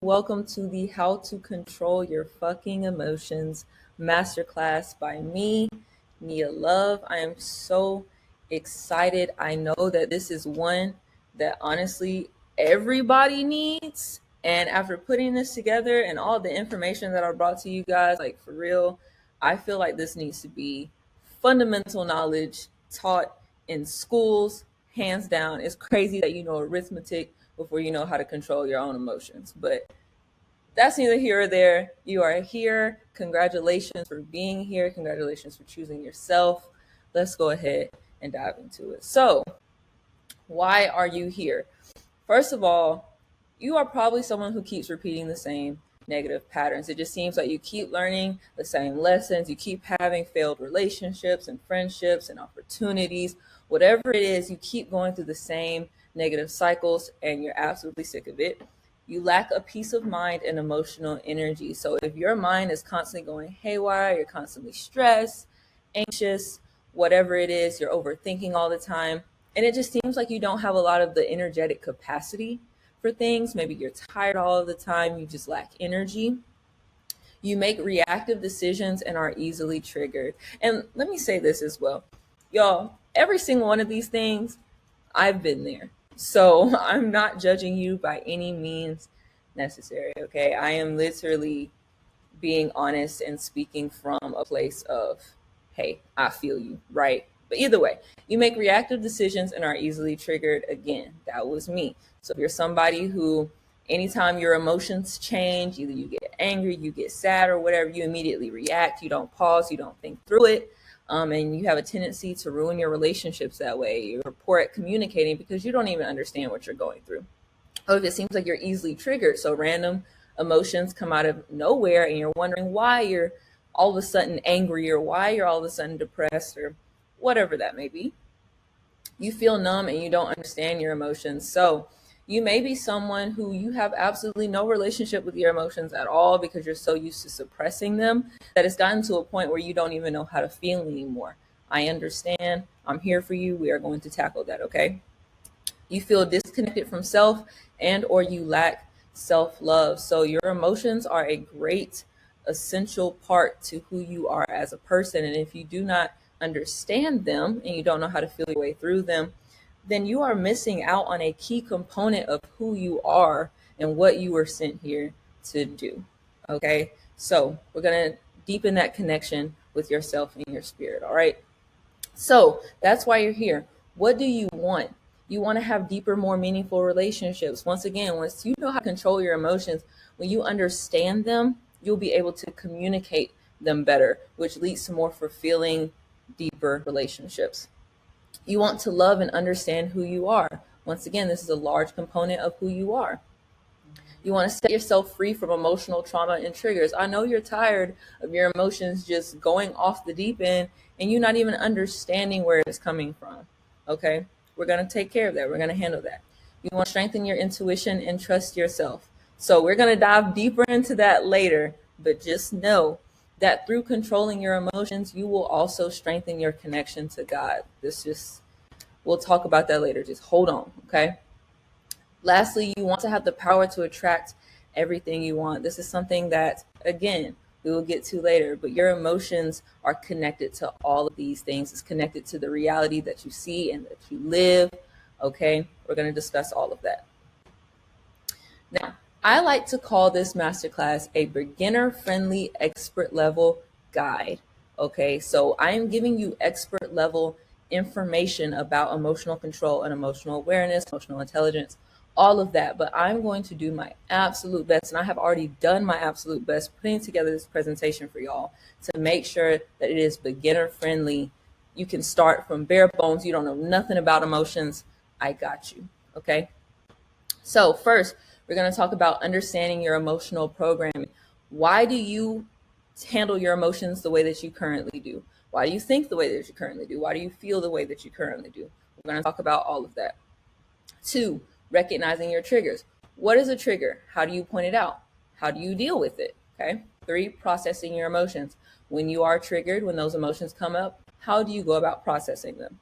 Welcome to the How to Control Your Fucking Emotions Masterclass by me, Nia Love. I am so excited. I know that this is one that honestly everybody needs. And after putting this together and all the information that I brought to you guys, like for real, I feel like this needs to be fundamental knowledge taught in schools, hands down. It's crazy that you know arithmetic before you know how to control your own emotions. But that's neither here or there. You are here. Congratulations for being here. Congratulations for choosing yourself. Let's go ahead and dive into it. So, why are you here? First of all, you are probably someone who keeps repeating the same negative patterns. It just seems like you keep learning the same lessons. You keep having failed relationships and friendships and opportunities. Whatever it is, you keep going through the same negative cycles and you're absolutely sick of it. You lack a peace of mind and emotional energy. So if your mind is constantly going haywire, you're constantly stressed, anxious, whatever it is, you're overthinking all the time. And it just seems like you don't have a lot of the energetic capacity for things. Maybe you're tired all of the time, you just lack energy. You make reactive decisions and are easily triggered. And let me say this as well. Y'all, every single one of these things, I've been there. So I'm not judging you by any means necessary, okay? I am literally being honest and speaking from a place of, hey, I feel you, right? But either way, you make reactive decisions and are easily triggered. Again, that was me. So if you're somebody who, anytime your emotions change, either you get angry, you get sad, or whatever, you immediately react. You don't pause, you don't think through it. And you have a tendency to ruin your relationships that way. You're poor at communicating because you don't even understand what you're going through. Or if it seems like you're easily triggered, so random emotions come out of nowhere and you're wondering why you're all of a sudden angry or why you're all of a sudden depressed or whatever that may be. You feel numb and you don't understand your emotions. So you may be someone who you have absolutely no relationship with your emotions at all because you're so used to suppressing them that it's gotten to a point where you don't even know how to feel anymore. I understand. I'm here for you. We are going to tackle that, okay? You feel disconnected from self and or you lack self-love. So your emotions are a great essential part to who you are as a person. And if you do not understand them and you don't know how to feel your way through them, then you are missing out on a key component of who you are and what you were sent here to do. Okay? So we're going to deepen that connection with yourself and your spirit. All right? So that's why you're here. What do you want? You want to have deeper, more meaningful relationships. Once again, once you know how to control your emotions, when you understand them, you'll be able to communicate them better, which leads to more fulfilling, deeper relationships. You want to love and understand who you are. Once again, this is a large component of who you are. You want to set yourself free from emotional trauma and triggers. I know you're tired of your emotions just going off the deep end and you not even understanding where it's coming from. Okay? We're going to take care of that. We're going to handle that. You want to strengthen your intuition and trust yourself. So we're going to dive deeper into that later, but just know that through controlling your emotions, you will also strengthen your connection to God. We'll talk about that later. Just hold on, okay? Lastly, you want to have the power to attract everything you want. This is something that, again, we will get to later, but your emotions are connected to all of these things. It's connected to the reality that you see and that you live. Okay, we're going to discuss all of that. Now, I like to call this masterclass a beginner friendly expert level guide. Okay, so I am giving you expert level information about emotional control and emotional awareness, emotional intelligence, all of that. But I'm going to do my absolute best, and I have already done my absolute best putting together this presentation for y'all to make sure that it is beginner friendly. You can start from bare bones. You don't know nothing about emotions. I got you. Okay. So first, we're going to talk about understanding your emotional programming. Why do you handle your emotions the way that you currently do? Why do you think the way that you currently do? Why do you feel the way that you currently do? We're going to talk about all of that. 2, recognizing your triggers. What is a trigger? How do you point it out? How do you deal with it? Okay. 3, processing your emotions. When you are triggered, when those emotions come up, how do you go about processing them?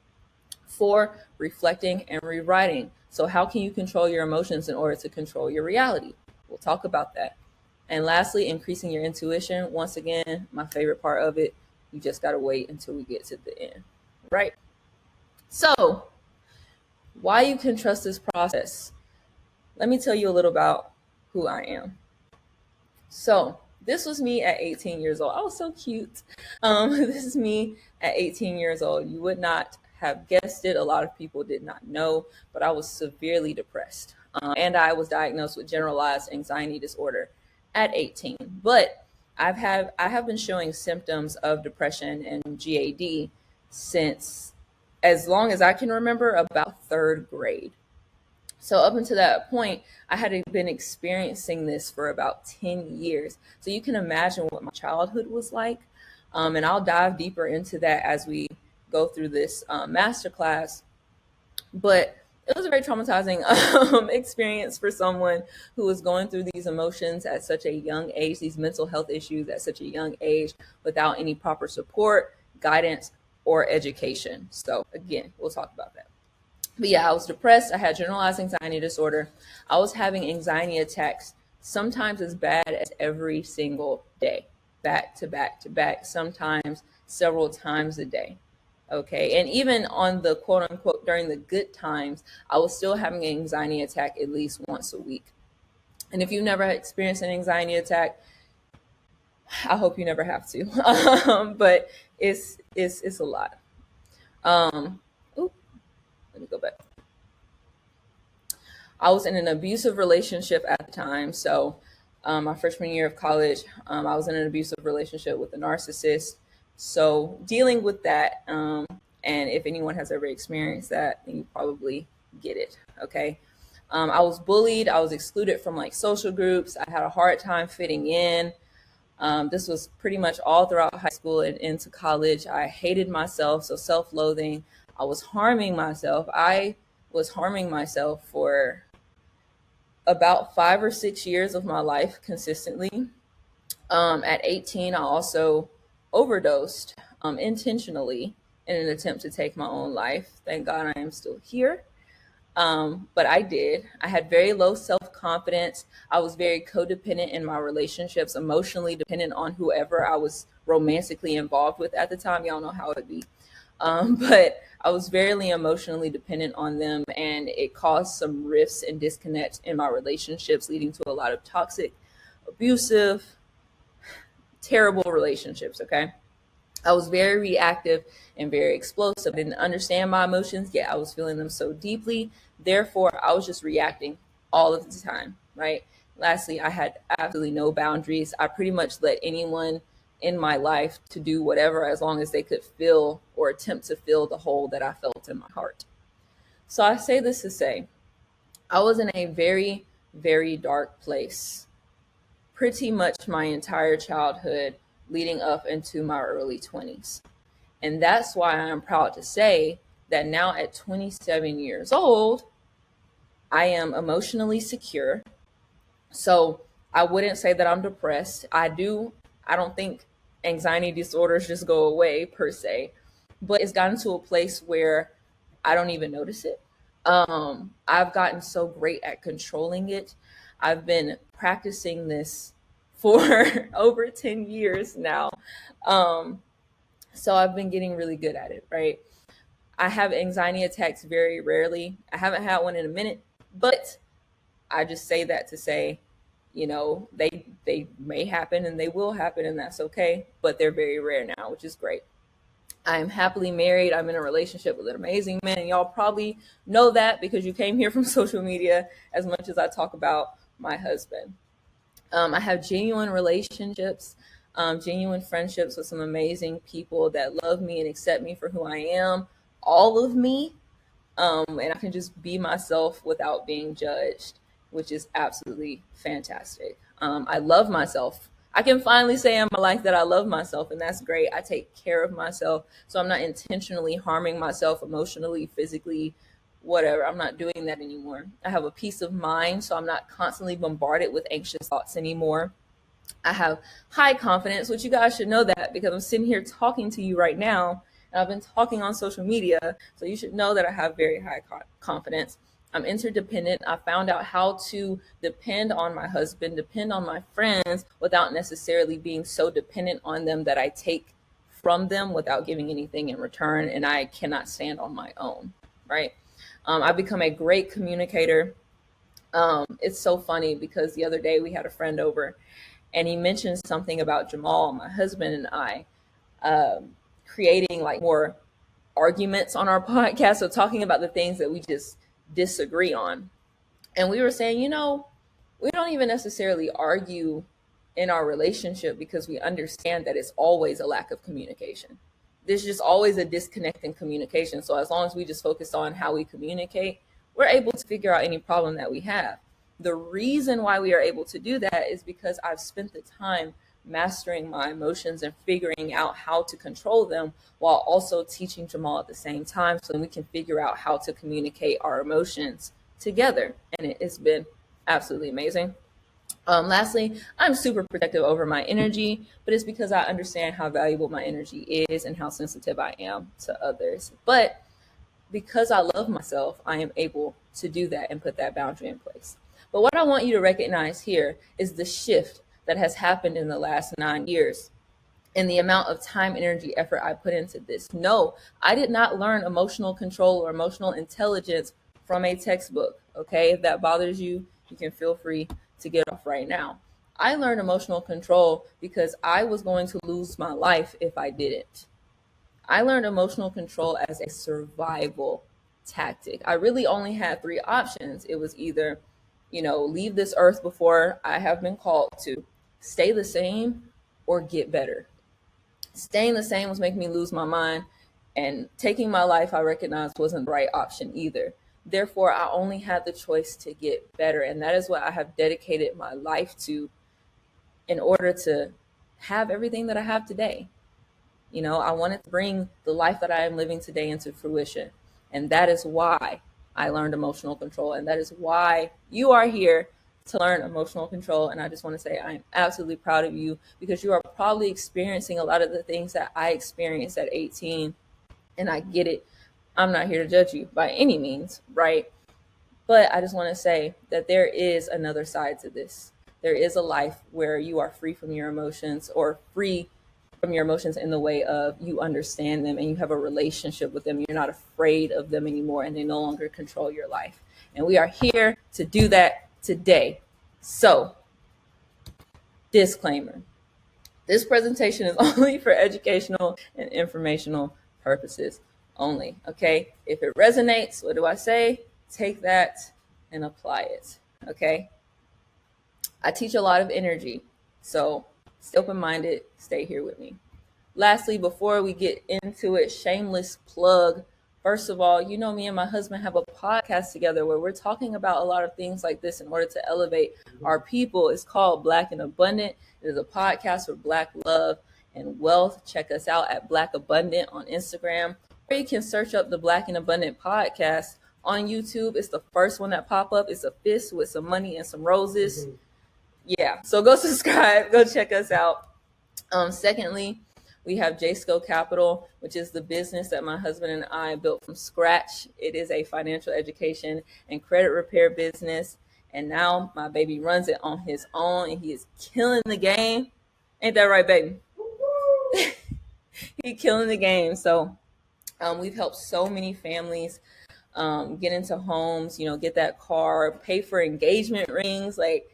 4, reflecting and rewriting. So how can you control your emotions in order to control your reality? We'll talk about that. And lastly, increasing your intuition. Once again, my favorite part of it. You just got to wait until we get to the end, right? So, why you can trust this process. Let me tell you a little about who I am. So, this was me at 18 years old. I was so cute. This is me at 18 years old. You would not have guessed it. A lot of people did not know, but I was severely depressed. And I was diagnosed with generalized anxiety disorder at 18. But I have been showing symptoms of depression and GAD since as long as I can remember, about third grade. So up until that point, I had been experiencing this for about 10 years. So you can imagine what my childhood was like. And I'll dive deeper into that as we go through this masterclass. But it was a very traumatizing experience for someone who was going through these emotions at such a young age, these mental health issues at such a young age, without any proper support, guidance, or education. So again, we'll talk about that. But yeah, I was depressed. I had generalized anxiety disorder. I was having anxiety attacks, sometimes as bad as every single day, back to back to back, sometimes several times a day. Okay. And even on the quote unquote, during the good times, I was still having an anxiety attack at least once a week. And if you've never experienced an anxiety attack, I hope you never have to. But it's a lot. Oop, let me go back. I was in an abusive relationship at the time. So my freshman year of college, I was in an abusive relationship with a narcissist. So dealing with that, and if anyone has ever experienced that, then you probably get it. Okay. I was bullied. I was excluded from like social groups. I had a hard time fitting in. This was pretty much all throughout high school and into college. I hated myself. So self-loathing. I was harming myself. I was harming myself for about 5 or 6 years of my life consistently. At 18, I also overdosed intentionally in an attempt to take my own life. Thank God I am still here. But I did. I had very low self-confidence. I was very codependent in my relationships, emotionally dependent on whoever I was romantically involved with at the time. Y'all know how it be. But I was very emotionally dependent on them, and it caused some rifts and disconnect in my relationships, leading to a lot of toxic, abusive, terrible relationships. Okay. I was very reactive and very explosive. I didn't understand my emotions, yet I was feeling them so deeply. Therefore, I was just reacting all of the time, right? Lastly, I had absolutely no boundaries. I pretty much let anyone in my life to do whatever as long as they could fill or attempt to fill the hole that I felt in my heart. So I say this to say, I was in a very, very dark place pretty much my entire childhood leading up into my early 20s. And that's why I'm proud to say that now at 27 years old, I am emotionally secure. So I wouldn't say that I'm depressed. I don't think anxiety disorders just go away per se, but it's gotten to a place where I don't even notice it. I've gotten so great at controlling it. I've been practicing this for over 10 years now. So I've been getting really good at it, right? I have anxiety attacks very rarely. I haven't had one in a minute, but I just say that to say, they may happen and they will happen, and that's okay, but they're very rare now, which is great. I'm happily married. I'm in a relationship with an amazing man. And y'all probably know that because you came here from social media as much as I talk about my husband. I have genuine relationships, genuine friendships with some amazing people that love me and accept me for who I am, all of me. And I can just be myself without being judged, which is absolutely fantastic. I love myself. I can finally say in my life that I love myself, and that's great. I take care of myself, so I'm not intentionally harming myself emotionally, physically, whatever. I'm not doing that anymore. I have a peace of mind, so I'm not constantly bombarded with anxious thoughts anymore. I have high confidence, which you guys should know that because I'm sitting here talking to you right now, and I've been talking on social media, so you should know that I have very high confidence. I'm interdependent. I found out how to depend on my husband, depend on my friends without necessarily being so dependent on them that I take from them without giving anything in return, and I cannot stand on my own, right? I've become a great communicator. It's so funny because the other day we had a friend over and he mentioned something about Jamal, my husband, and I creating like more arguments on our podcast. So talking about the things that we just disagree on. And we were saying, we don't even necessarily argue in our relationship because we understand that it's always a lack of communication. There's just always a disconnect in communication. So as long as we just focus on how we communicate, we're able to figure out any problem that we have. The reason why we are able to do that is because I've spent the time mastering my emotions and figuring out how to control them while also teaching Jamal at the same time so we can figure out how to communicate our emotions together. And it's been absolutely amazing. Lastly, I'm super protective over my energy, but it's because I understand how valuable my energy is and how sensitive I am to others. But because I love myself, I am able to do that and put that boundary in place. But what I want you to recognize here is the shift that has happened in the last 9 years and the amount of time, energy, effort I put into this. No, I did not learn emotional control or emotional intelligence from a textbook. Okay, if that bothers you, you can feel free to get off right now. I learned emotional control because I was going to lose my life if I didn't. I learned emotional control as a survival tactic. I really only had three options. It was either, leave this earth before I have been called to, stay the same, or get better. Staying the same was making me lose my mind, and taking my life I recognized wasn't the right option either. Therefore, I only had the choice to get better, and that is what I have dedicated my life to in order to have everything that I have today. I wanted to bring the life that I am living today into fruition. And that is why I learned emotional control. And that is why you are here to learn emotional control. And I just want to say I'm absolutely proud of you because you are probably experiencing a lot of the things that I experienced at 18. And I get it. I'm not here to judge you by any means, right? But I just want to say that there is another side to this. There is a life where you are free from your emotions, or free from your emotions in the way of you understand them and you have a relationship with them. You're not afraid of them anymore and they no longer control your life. And we are here to do that today. So, disclaimer. This presentation is only for educational and informational purposes only, okay? If it resonates, what do I say? Take that and apply it, okay? I teach a lot of energy, so stay open-minded, stay here with me. Lastly, before we get into it, shameless plug. First of all, me and my husband have a podcast together where we're talking about a lot of things like this in order to elevate our people. It's called Black and Abundant. It is a podcast for Black love and wealth. Check us out at Black Abundant on Instagram, or you can search up the Black and Abundant podcast on YouTube. It's the first one that pop up. It's a fist with some money and some roses. Yeah, so go subscribe, go check us out. Secondly, we have JSCO Capital, which is the business that my husband and I built from scratch. It is a financial education and credit repair business. And now my baby runs it on his own and he is killing the game. Ain't that right, baby? He's killing the game. So we've helped so many families get into homes, get that car, pay for engagement rings. Like,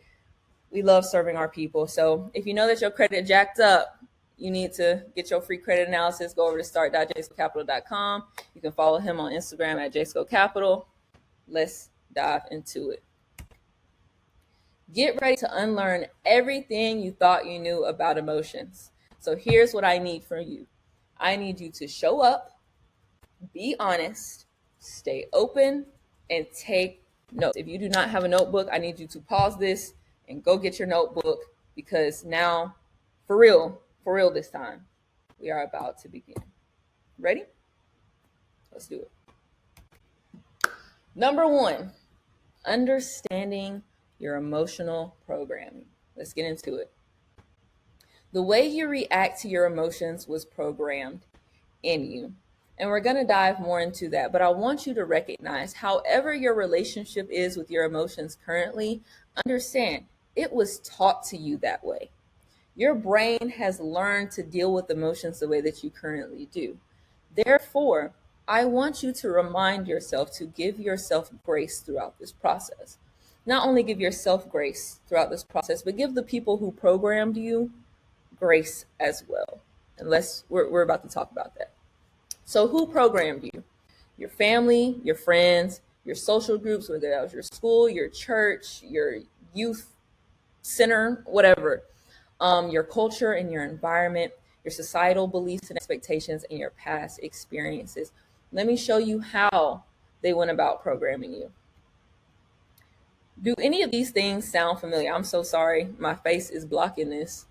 we love serving our people. So if you know that your credit jacked up, you need to get your free credit analysis. Go over to start.jscocapital.com. You can follow him on Instagram at jscocapital. Let's dive into it. Get ready to unlearn everything you thought you knew about emotions. So here's what I need from you. I need you to show up, be honest, stay open, and take notes. If you do not have a notebook, I need you to pause this and go get your notebook, because now, for real this time, we are about to begin. Ready? Let's do it. Number one, understanding your emotional programming. Let's get into it. The way you react to your emotions was programmed in you. And we're going to dive more into that. But I want you to recognize, however your relationship is with your emotions currently, understand it was taught to you that way. Your brain has learned to deal with emotions the way that you currently do. Therefore, I want you to remind yourself to give yourself grace throughout this process. Not only give yourself grace throughout this process, but give the people who programmed you grace as well. Unless we're about to talk about that. So, who programmed you? Your family, your friends, your social groups, whether that was your school, your church, your youth center, whatever, your culture and your environment, your societal beliefs and expectations, and your past experiences. Let me show you how they went about programming you. Do any of these things sound familiar? I'm so sorry. My face is blocking this.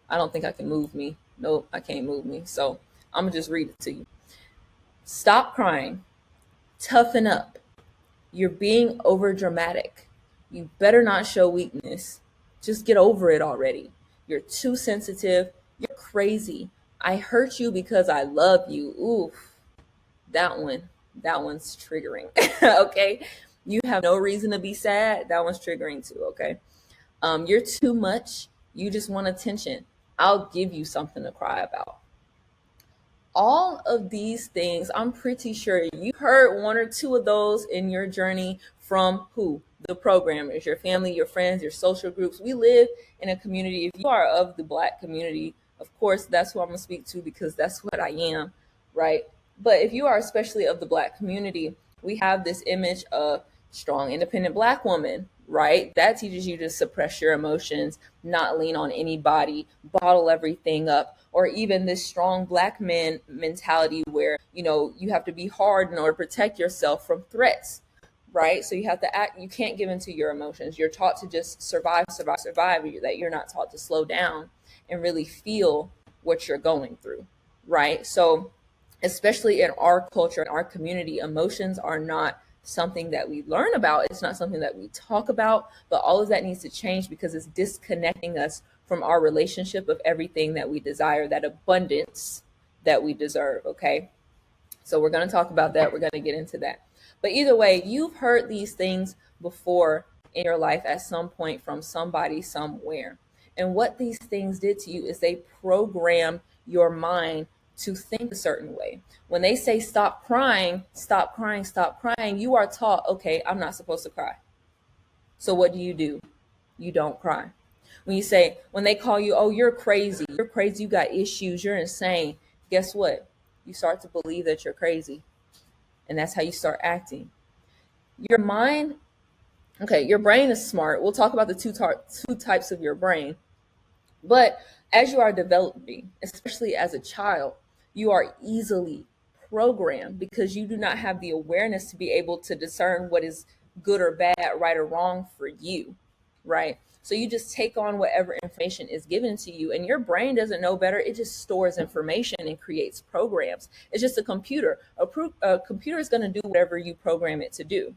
I don't think I can move me. Nope, I can't move me. So I'm going to just read it to you. Stop crying. Toughen up. You're being over dramatic. You better not show weakness. Just get over it already. You're too sensitive. You're crazy. I hurt you because I love you. Oof. That one's triggering. Okay. You have no reason to be sad. That one's triggering too. Okay. You're too much. You just want attention. I'll give you something to cry about. All of these things, I'm pretty sure you heard one or two of those in your journey from who? The programmers, your family, your friends, your social groups. We live in a community. If you are of the Black community, of course, that's who I'm going to speak to because that's what I am, right? But if you are especially of the Black community, we have this image of strong, independent Black woman, right? That teaches you to suppress your emotions, not lean on anybody, bottle everything up, or even this strong Black man mentality where, you have to be hard in order to protect yourself from threats, right? So you have to act, you can't give into your emotions. You're taught to just survive, that you're not taught to slow down and really feel what you're going through, right? So especially in our culture, in our community, emotions are not something that we learn about. It's not something that we talk about, but all of that needs to change because it's disconnecting us from our relationship of everything that we desire, that abundance that we deserve. Okay. So we're going to talk about that. We're going to get into that. But either way, you've heard these things before in your life at some point from somebody somewhere. And what these things did to you is they program your mind to think a certain way. When they say stop crying, stop crying, stop crying, you are taught, okay, I'm not supposed to cry. So what do? You don't cry. When they call you, oh, you're crazy, you got issues, you're insane, guess what? You start to believe that you're crazy. And that's how you start acting. Your mind, okay, your brain is smart. We'll talk about the two types of your brain. But as you are developing, especially as a child, you are easily programmed because you do not have the awareness to be able to discern what is good or bad, right or wrong for you, right? So you just take on whatever information is given to you, and your brain doesn't know better. It just stores information and creates programs. It's just a computer. A computer is going to do whatever you program it to do,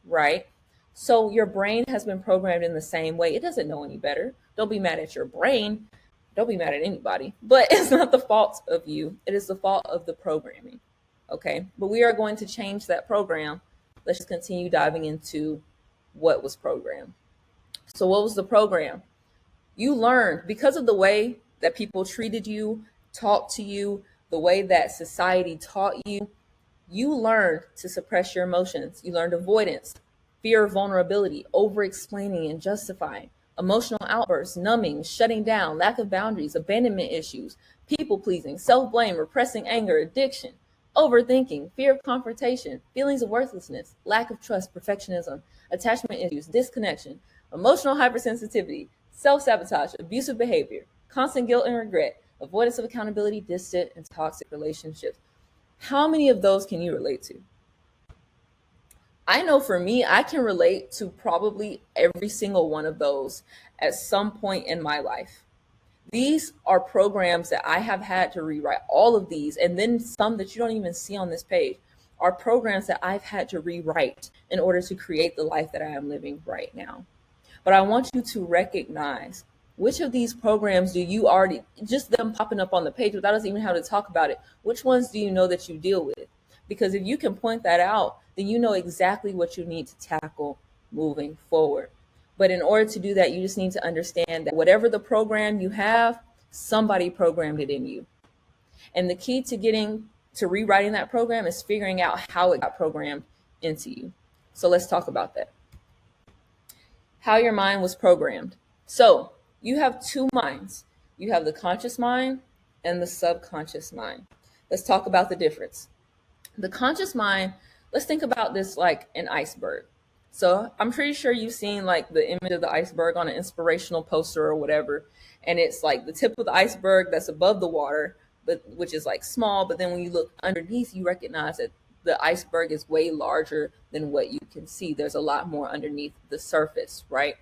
right? So your brain has been programmed in the same way. It doesn't know any better. Don't be mad at your brain. Don't be mad at anybody. But it's not the fault of you. It is the fault of the programming. Okay. But we are going to change that program. Let's just continue diving into what was programmed. So what was the program? You learned because of the way that people treated you, talked to you, the way that society taught you, you learned to suppress your emotions. You learned avoidance, fear of vulnerability, over explaining and justifying, emotional outbursts, numbing, shutting down, lack of boundaries, abandonment issues, people pleasing, self blame, repressing anger, addiction, overthinking, fear of confrontation, feelings of worthlessness, lack of trust, perfectionism, attachment issues, disconnection, emotional hypersensitivity, self sabotage, abusive behavior, constant guilt and regret, avoidance of accountability, distant and toxic relationships. How many of those can you relate to? I know for me, I can relate to probably every single one of those at some point in my life. These are programs that I have had to rewrite. All of these, and then some that you don't even see on this page, are programs that I've had to rewrite in order to create the life that I am living right now. But I want you to recognize Which of these programs do you already, just them popping up on the page without us even having to talk about it, which ones do you know that you deal with? Because if you can point that out, then you know exactly what you need to tackle moving forward. But in order to do that, you just need to understand that whatever the program you have, somebody programmed it in you. And the key to getting to rewriting that program is figuring out how it got programmed into you. So let's talk about that. How your mind was programmed. So you have two minds. You have the conscious mind and the subconscious mind. Let's talk about the difference. The conscious mind, let's think about this like an iceberg. So I'm pretty sure you've seen like the image of the iceberg on an inspirational poster or whatever. And it's like the tip of the iceberg that's above the water, but which is like small. But then when you look underneath, you recognize that the iceberg is way larger than what you can see. There's a lot more underneath the surface, right?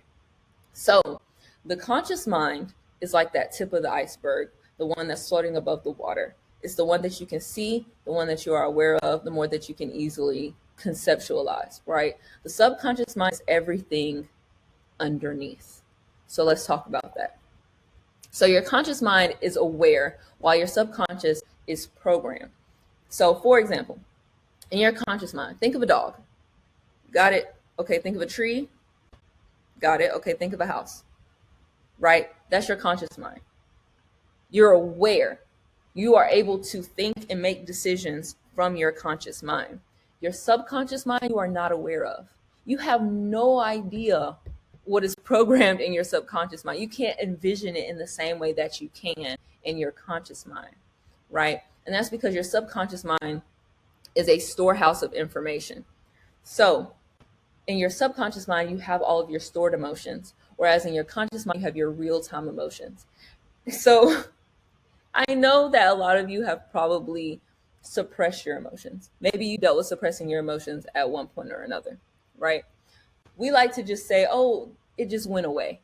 So the conscious mind is like that tip of the iceberg, the one that's floating above the water. It's the one that you can see, the one that you are aware of, the more that you can easily conceptualize, right? The subconscious mind is everything underneath. So let's talk about that. So your conscious mind is aware while your subconscious is programmed. So for example, in your conscious mind, think of a dog. Got it? Okay, think of a tree. Got it? Okay, think of a house. Right? That's your conscious mind. You're aware. You are able to think and make decisions from your conscious mind. Your subconscious mind, you are not aware of. You have no idea what is programmed in your subconscious mind. You can't envision it in the same way that you can in your conscious mind, right? And that's because your subconscious mind is a storehouse of information. So in your subconscious mind, you have all of your stored emotions, whereas in your conscious mind, you have your real-time emotions. So I know that a lot of you have probably suppressed your emotions. Maybe you dealt with suppressing your emotions at one point or another, right? We like to just say, oh, it just went away.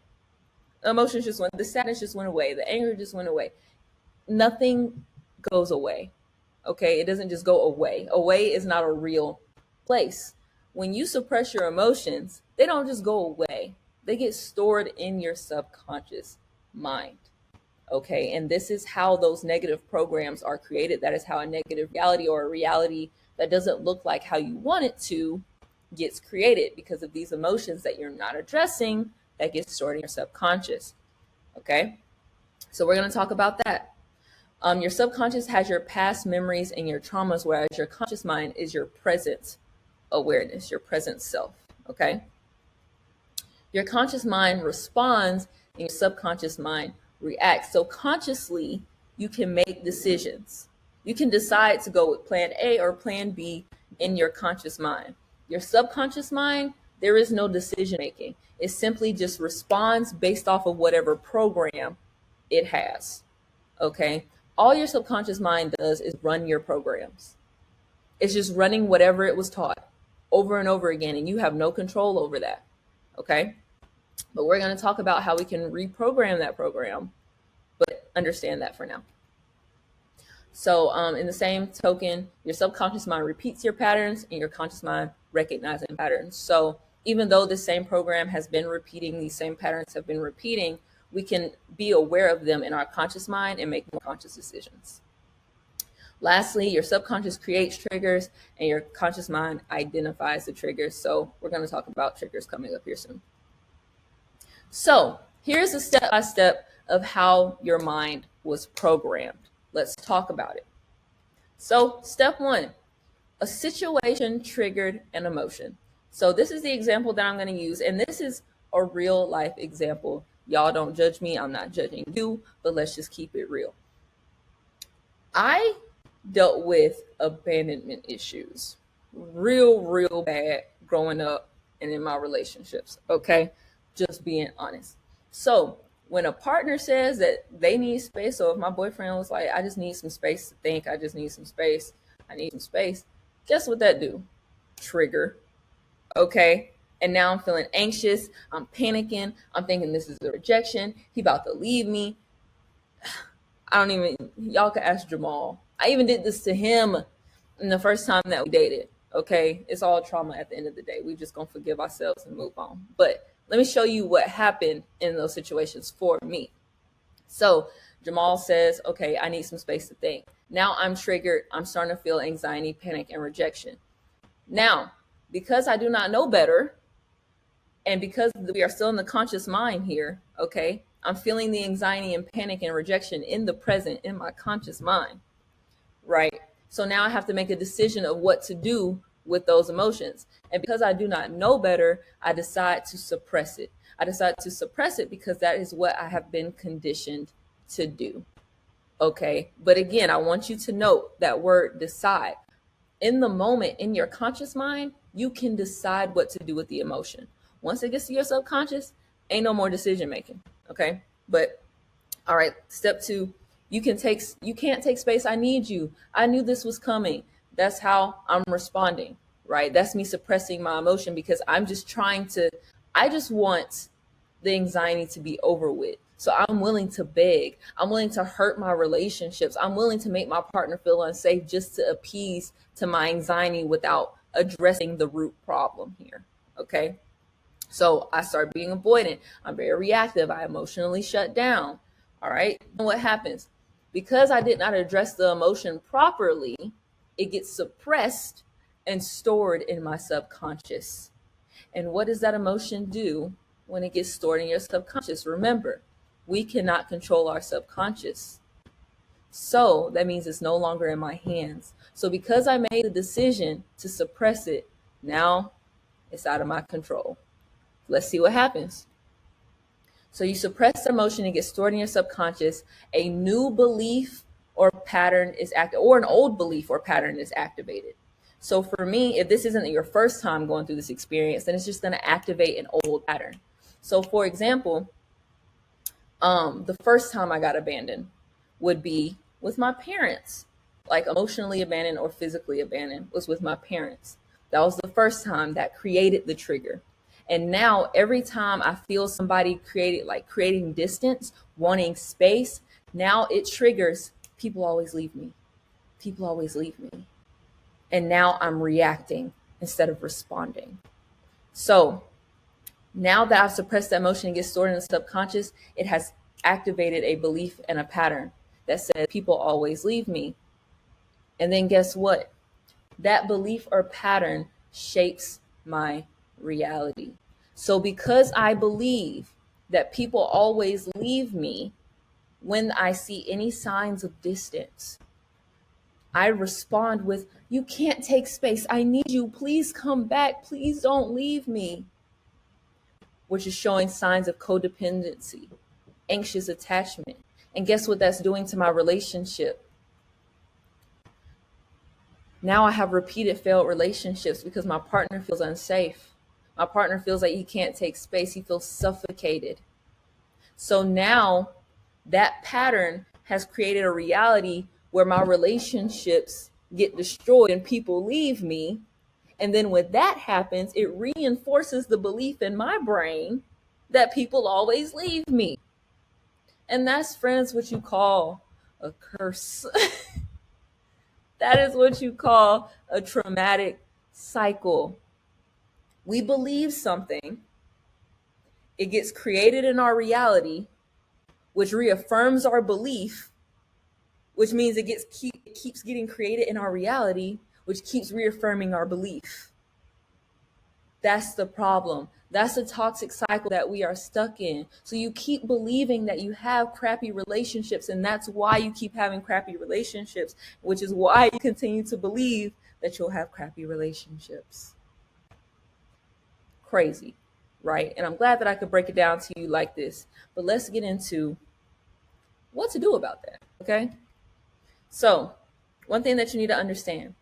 The emotions just went, the sadness just went away. The anger just went away. Nothing goes away, okay? It doesn't just go away. Away is not a real place. When you suppress your emotions, they don't just go away. They get stored in your subconscious mind. Okay, and this is how those negative programs are created. That is how a negative reality or a reality that doesn't look like how you want it to gets created because of these emotions that you're not addressing that get stored in your subconscious. Okay, so we're going to talk about that. Your subconscious has your past memories and your traumas, whereas your conscious mind is your present awareness, your present self. Okay, your conscious mind responds and your subconscious mind reacts. So consciously, you can make decisions. You can decide to go with plan A or plan B in your conscious mind. Your subconscious mind, there is no decision making. It simply just responds based off of whatever program it has. Okay? All your subconscious mind does is run your programs. It's just running whatever it was taught over and over again, and you have no control over that. Okay? But we're going to talk about how we can reprogram that program, but understand that for now. So in the same token, your subconscious mind repeats your patterns and your conscious mind recognizing patterns. So even though the same program has been repeating, these same patterns have been repeating, we can be aware of them in our conscious mind and make more conscious decisions. Lastly, your subconscious creates triggers and your conscious mind identifies the triggers. So we're going to talk about triggers coming up here soon. So here's a step-by-step of how your mind was programmed. Let's talk about it. So step one, a situation triggered an emotion. So this is the example that I'm going to use, and this is a real life example. Y'all don't judge me. I'm not judging you, but let's just keep it real. I dealt with abandonment issues real bad growing up and in my relationships, okay? Just being honest. So when a partner says that they need space, so if my boyfriend was like, I just need some space to think, I just need some space, I need some space, guess what that do? Trigger, okay? And now I'm feeling anxious, I'm panicking, I'm thinking this is a rejection, he about to leave me. Y'all can ask Jamal. I even did this to him in the first time that we dated, okay? It's all trauma at the end of the day. We just gonna forgive ourselves and move on. But Let me show you what happened in those situations for me. So Jamal says, okay, I need some space to think. Now I'm triggered. I'm starting to feel anxiety, panic, and rejection. Now, because I do not know better, and because we are still in the conscious mind here, okay, I'm feeling the anxiety and panic and rejection in the present in my conscious mind, right? So now I have to make a decision of what to do with those emotions. And because I do not know better, I decide to suppress it. I decide to suppress it because that is what I have been conditioned to do. Okay. But again, I want you to note that word decide. In the moment, in your conscious mind, you can decide what to do with the emotion. Once it gets to your subconscious, ain't no more decision making. Okay. But all right, step 2, you can't take space. I need you. I knew this was coming. That's how I'm responding, right? That's me suppressing my emotion because I just want the anxiety to be over with. So I'm willing to beg. I'm willing to hurt my relationships. I'm willing to make my partner feel unsafe just to appease to my anxiety without addressing the root problem here. Okay. So I start being avoidant. I'm very reactive. I emotionally shut down. All right. And what happens? Because I did not address the emotion properly, it gets suppressed and stored in my subconscious. And what does that emotion do when it gets stored in your subconscious? Remember, we cannot control our subconscious. So that means it's no longer in my hands. So because I made the decision to suppress it, now it's out of my control. Let's see what happens. So you suppress the emotion, it gets stored in your subconscious. A new belief or pattern is active, or an old belief or pattern is activated. So for me, if this isn't your first time going through this experience, then it's just going to activate an old pattern. So for example, the first time I got abandoned would be with my parents. Like emotionally abandoned or physically abandoned was with my parents. That was the first time that created the trigger. And now every time I feel somebody creating distance, wanting space, now it triggers people always leave me. People always leave me. And now I'm reacting instead of responding. So now that I've suppressed that emotion and gets stored in the subconscious, it has activated a belief and a pattern that says people always leave me. And then guess what? That belief or pattern shapes my reality. So because I believe that people always leave me, when I see any signs of distance, I respond with, you can't take space. I need you. Please come back. Please don't leave me. Which is showing signs of codependency, anxious attachment. And guess what that's doing to my relationship? Now I have repeated failed relationships because my partner feels unsafe. My partner feels like he can't take space. He feels suffocated. So now that pattern has created a reality where my relationships get destroyed and people leave me. And then when that happens, it reinforces the belief in my brain that people always leave me. And that's, friends, what you call a curse. That is what you call a traumatic cycle. We believe something, it gets created in our reality, which reaffirms our belief, which means it keeps getting created in our reality, which keeps reaffirming our belief. That's the problem. That's the toxic cycle that we are stuck in. So you keep believing that you have crappy relationships, and that's why you keep having crappy relationships, which is why you continue to believe that you'll have crappy relationships. Crazy, right? And I'm glad that I could break it down to you like this. But let's get into what to do about that, okay? So, one thing that you need to understand,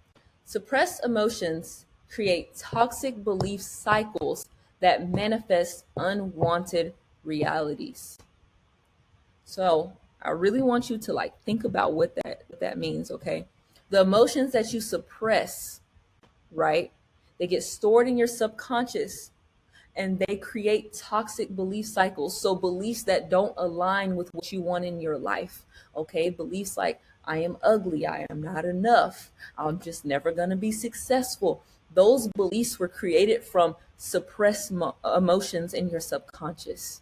suppressed emotions create toxic belief cycles that manifest unwanted realities. So I really want you to think about what that means, okay? The emotions that you suppress, right? They get stored in your subconscious and they create toxic belief cycles. So beliefs that don't align with what you want in your life, okay? Beliefs like, I am ugly, I am not enough, I'm just never gonna be successful. Those beliefs were created from suppressed emotions in your subconscious.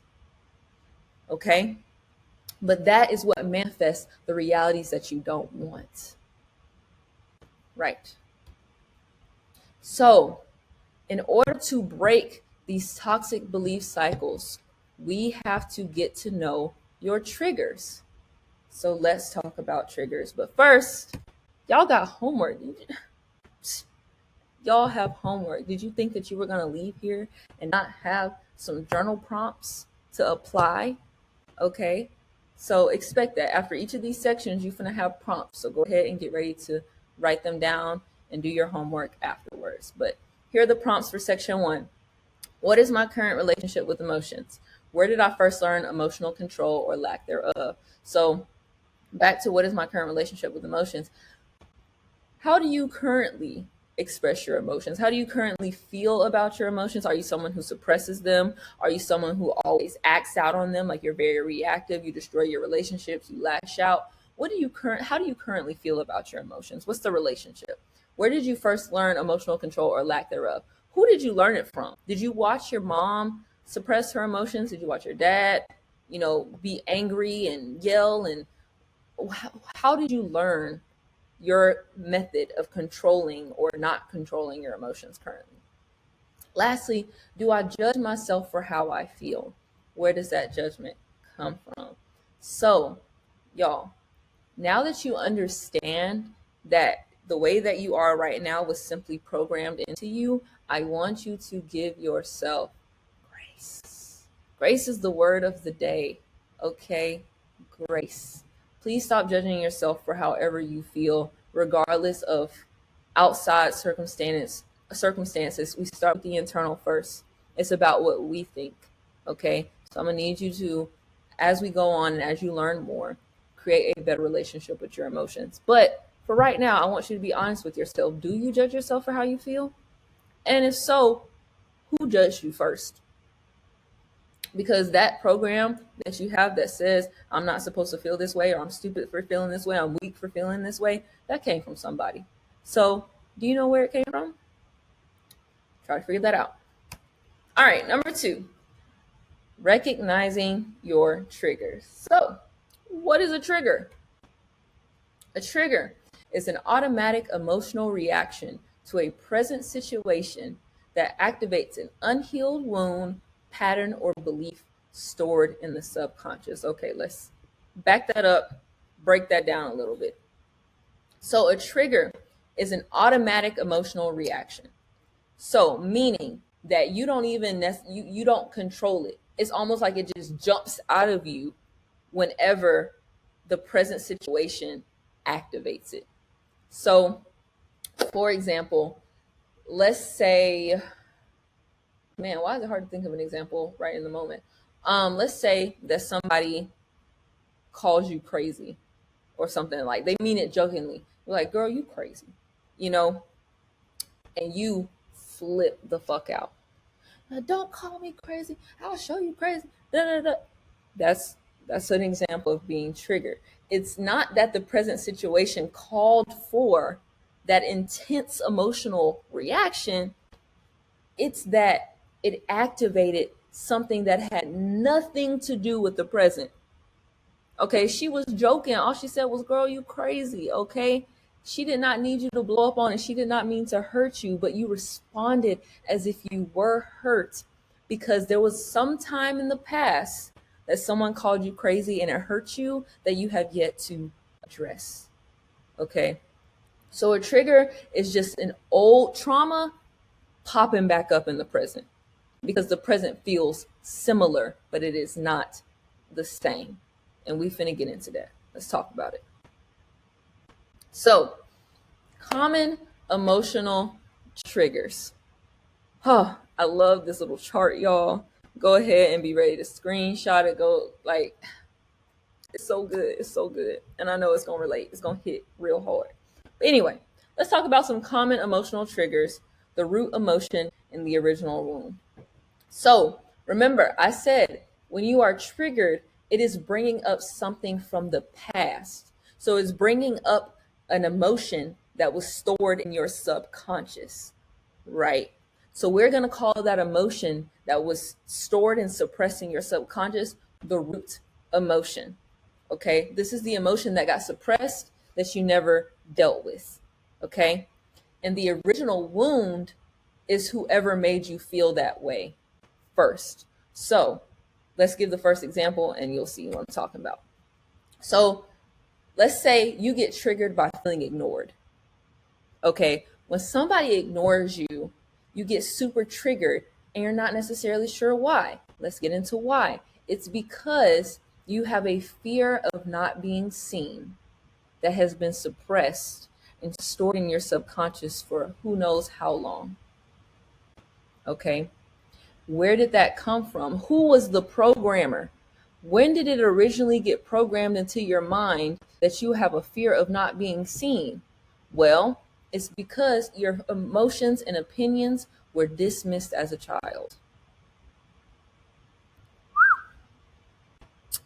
Okay? But that is what manifests the realities that you don't want. Right. So, in order to break these toxic belief cycles, we have to get to know your triggers. So, let's talk about triggers. But first, y'all got homework. Y'all have homework. Did you think that you were going to leave here and not have some journal prompts to apply? Okay. So expect that after each of these sections, you're going to have prompts. So go ahead and get ready to write them down and do your homework afterwards. But here are the prompts for section 1. What is my current relationship with emotions? Where did I first learn emotional control or lack thereof? So back to what is my current relationship with emotions? How do you currently express your emotions? How do you currently feel about your emotions? Are you someone who suppresses them? Are you someone who always acts out on them? Like you're very reactive, you destroy your relationships, you lash out. How do you currently feel about your emotions? What's the relationship? Where did you first learn emotional control or lack thereof? Who did you learn it from? Did you watch your mom suppress her emotions? Did you watch your dad, be angry and yell? And how did you learn your method of controlling or not controlling your emotions currently? Lastly, do I judge myself for how I feel? Where does that judgment come from? So, y'all, now that you understand that the way that you are right now was simply programmed into you, I want you to give yourself grace. Grace is the word of the day. Okay? Grace. Please stop judging yourself for however you feel, regardless of outside circumstances. We start with the internal first. It's about what we think. Okay? So I'm gonna need you to, as we go on and as you learn more, create a better relationship with your emotions. But for right now, I want you to be honest with yourself. Do you judge yourself for how you feel? And if so, who judged you first? Because that program that you have that says I'm not supposed to feel this way, or I'm stupid for feeling this way, I'm weak for feeling this way, that came from somebody. So do you know where it came from? Try to figure that out. All right, number 2, recognizing your triggers. So what is a trigger? A trigger is an automatic emotional reaction to a present situation that activates an unhealed wound, pattern, or belief stored in the subconscious. Okay, let's back that up, break that down a little bit. So a trigger is an automatic emotional reaction. So meaning that you don't even you don't control it. It's almost like it just jumps out of you whenever the present situation activates it. So, for example, let's say, man, why is it hard to think of an example right in the moment? Let's say that somebody calls you crazy or something, like they mean it jokingly. You're like, girl, you crazy, you know, and you flip the fuck out. Don't call me crazy. I'll show you crazy. Da, da, da. That's an example of being triggered. It's not that the present situation called for that intense emotional reaction. It's that it activated something that had nothing to do with the present. Okay, she was joking. All she said was, girl, you crazy. Okay. She did not need you to blow up on it. She did not mean to hurt you, but you responded as if you were hurt because there was some time in the past that someone called you crazy and it hurt you that you have yet to address. Okay. So a trigger is just an old trauma popping back up in the present because the present feels similar, but it is not the same. And we finna get into that. Let's talk about it. So, common emotional triggers. Oh, I love this little chart, y'all. Go ahead and be ready to screenshot it. Go, like, it's so good. It's so good. And I know it's going to relate. It's going to hit real hard. But anyway, let's talk about some common emotional triggers, the root emotion, and the original wound. So remember, I said when you are triggered, it is bringing up something from the past. So it's bringing up an emotion that was stored in your subconscious. Right. So we're going to call that emotion that was stored and suppressed in your subconscious the root emotion. Okay. This is the emotion that got suppressed that you never dealt with. Okay. And the original wound is whoever made you feel that way first. So let's give the first example and you'll see what I'm talking about. So let's say you get triggered by feeling ignored. Okay. When somebody ignores you, you get super triggered and you're not necessarily sure why. Let's get into why. It's because you have a fear of not being seen that has been suppressed and stored in your subconscious for who knows how long. Okay. Where did that come from? Who was the programmer? When did it originally get programmed into your mind that you have a fear of not being seen? Well, it's because your emotions and opinions were dismissed as a child.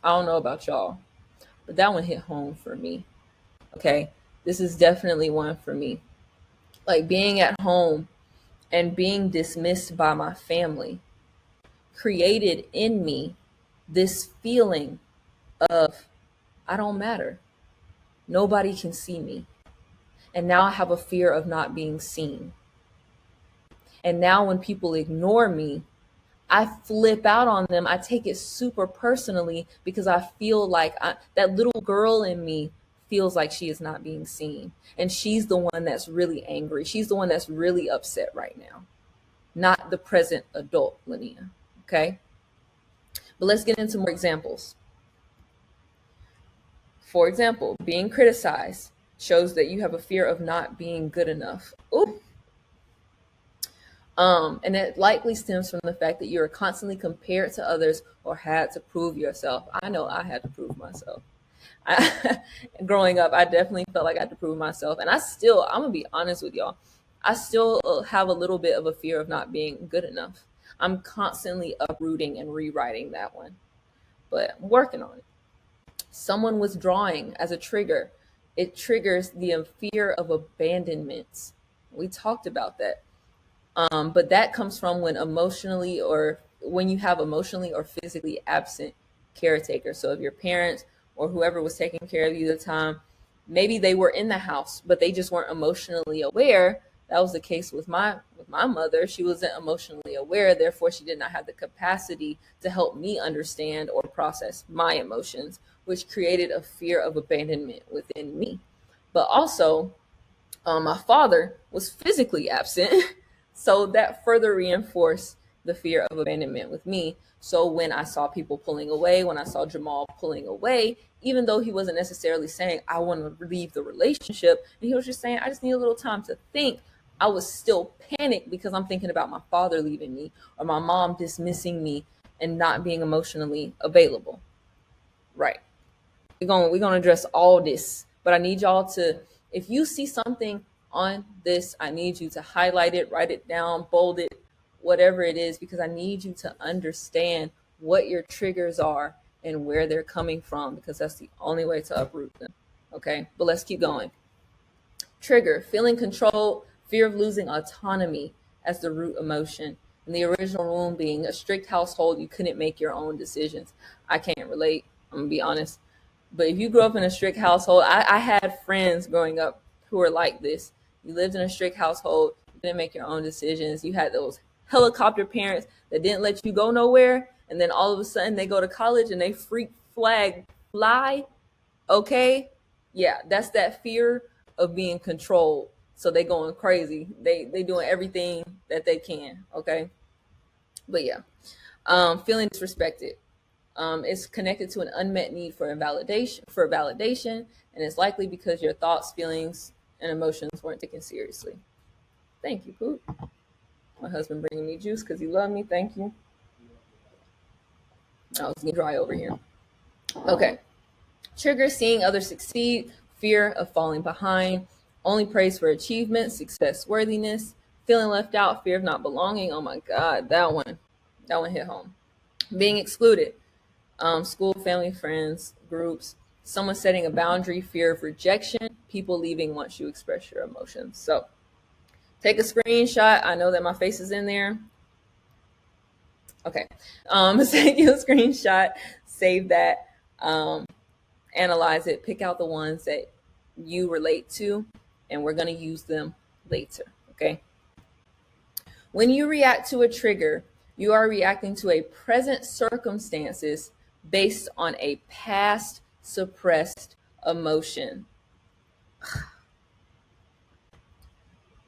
I don't know about y'all, but that one hit home for me. Okay. This is definitely one for me. Like being at home and being dismissed by my family created in me this feeling of I don't matter. Nobody can see me. And now I have a fear of not being seen. And now when people ignore me, I flip out on them. I take it super personally because I feel like that little girl in me feels like she is not being seen. And she's the one that's really angry. She's the one that's really upset right now, not the present adult Linnea. Okay. But let's get into more examples. For example, being criticized shows that you have a fear of not being good enough. Ooh. And it likely stems from the fact that you are constantly compared to others or had to prove yourself. I know I had to prove myself. Growing up, I definitely felt like I had to prove myself. And I'm going to be honest with y'all, I still have a little bit of a fear of not being good enough. I'm constantly uprooting and rewriting that one, but I'm working on it. Someone withdrawing as a trigger, it triggers the fear of abandonment. We talked about that. But that comes from when you have emotionally or physically absent caretakers. So if your parents or whoever was taking care of you at the time, maybe they were in the house, but they just weren't emotionally aware. That was the case with my mother. She wasn't emotionally aware, therefore she did not have the capacity to help me understand or process my emotions, which created a fear of abandonment within me. But also, my father was physically absent. So that further reinforced the fear of abandonment with me. So when I saw people pulling away, when I saw Jamal pulling away, even though he wasn't necessarily saying, I want to leave the relationship, and he was just saying, I just need a little time to think, I was still panicked because I'm thinking about my father leaving me or my mom dismissing me and not being emotionally available. Right. We're gonna address all this, but I need y'all to, if you see something on this, I need you to highlight it, write it down, bold it, whatever it is, because I need you to understand what your triggers are and where they're coming from, because that's the only way to uproot them. Okay, but let's keep going. Trigger: feeling controlled, fear of losing autonomy as the root emotion. And the original wound being a strict household, you couldn't make your own decisions. I can't relate. I'm gonna be honest. But if you grew up in a strict household, I had friends growing up who were like this. You lived in a strict household, you didn't make your own decisions. You had those helicopter parents that didn't let you go nowhere. And then all of a sudden they go to college and they freak flag fly. Okay. Yeah, that's that fear of being controlled. So they going crazy. They doing everything that they can. Okay. But yeah. Feeling disrespected. It's connected to an unmet need for validation, and it's likely because your thoughts, feelings, and emotions weren't taken seriously. Thank you, Poop. My husband bringing me juice because he loved me. Thank you. I was getting dry over here. Okay. Trigger: seeing others succeed, fear of falling behind, only praise for achievement, success, worthiness, feeling left out, fear of not belonging. Oh my God, that one hit home. Being excluded, school, family, friends, groups, someone setting a boundary, fear of rejection, people leaving once you express your emotions. So Take a screenshot. I know that my face is in there. Okay. Take you a screenshot, save that, analyze it, pick out the ones that you relate to, and we're going to use them later. Okay. When you react to a trigger, you are reacting to a present circumstances based on a past suppressed emotion.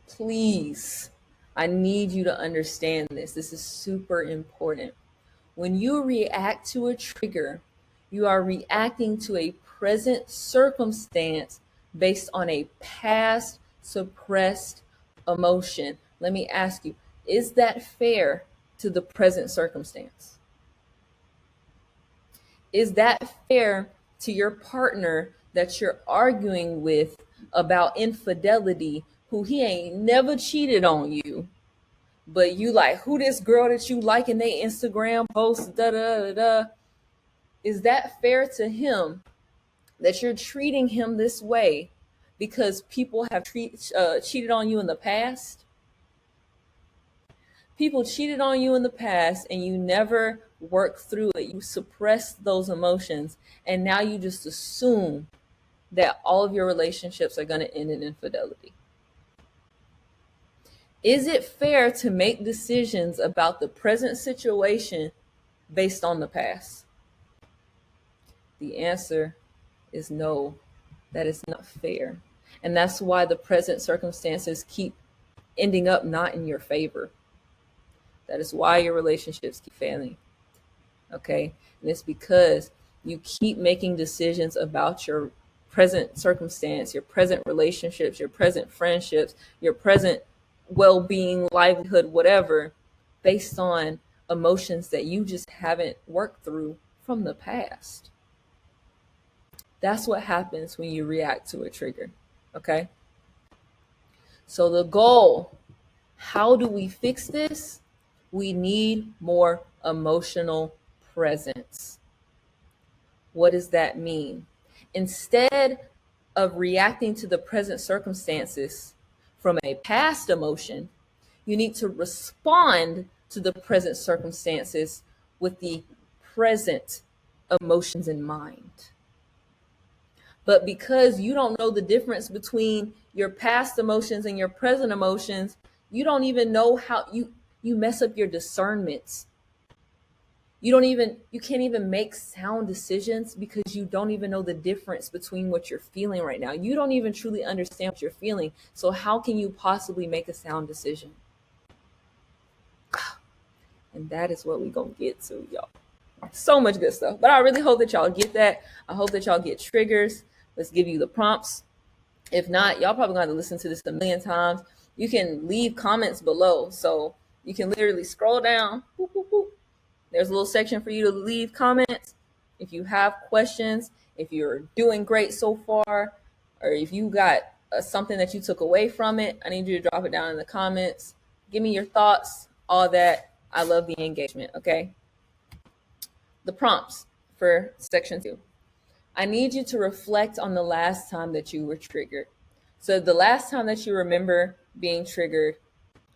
Please, I need you to understand this. This is super important. When you react to a trigger, you are reacting to a present circumstance based on a past suppressed emotion. Let me ask you, is that fair to the present circumstance? Is that fair to your partner that you're arguing with about infidelity, who he ain't never cheated on you, but you like, who this girl that you like in their Instagram posts, da da da da. Is that fair to him that you're treating him this way because people have cheated on you in the past? People cheated on you in the past and you never worked through it. You suppressed those emotions, and now you just assume that all of your relationships are going to end in infidelity. Is it fair to make decisions about the present situation based on the past? The answer is no, that is not fair. And that's why the present circumstances keep ending up not in your favor. That is why your relationships keep failing. Okay? And it's because you keep making decisions about your present circumstance, your present relationships, your present friendships, your present well-being, livelihood, whatever, based on emotions that you just haven't worked through from the past. That's what happens when you react to a trigger. Okay? So the goal, how do we fix this? We need more emotional presence. What does that mean? Instead of reacting to the present circumstances from a past emotion, you need to respond to the present circumstances with the present emotions in mind. But because you don't know the difference between your past emotions and your present emotions, you don't even know how you mess up your discernments. You can't even make sound decisions because you don't even know the difference between what you're feeling right now. You don't even truly understand what you're feeling. So how can you possibly make a sound decision? And that is what we're going to get to, y'all. So much good stuff. But I really hope that y'all get that. I hope that y'all get triggers. Let's give you the prompts. If not, y'all probably going to listen to this a million times. You can leave comments below. So you can literally scroll down. Boop, boop, boop. There's a little section for you to leave comments. If you have questions, if you're doing great so far, or if you got something that you took away from it, I need you to drop it down in the comments. Give me your thoughts, all that. I love the engagement, okay? The prompts for section 2. I need you to reflect on the last time that you were triggered. So the last time that you remember being triggered,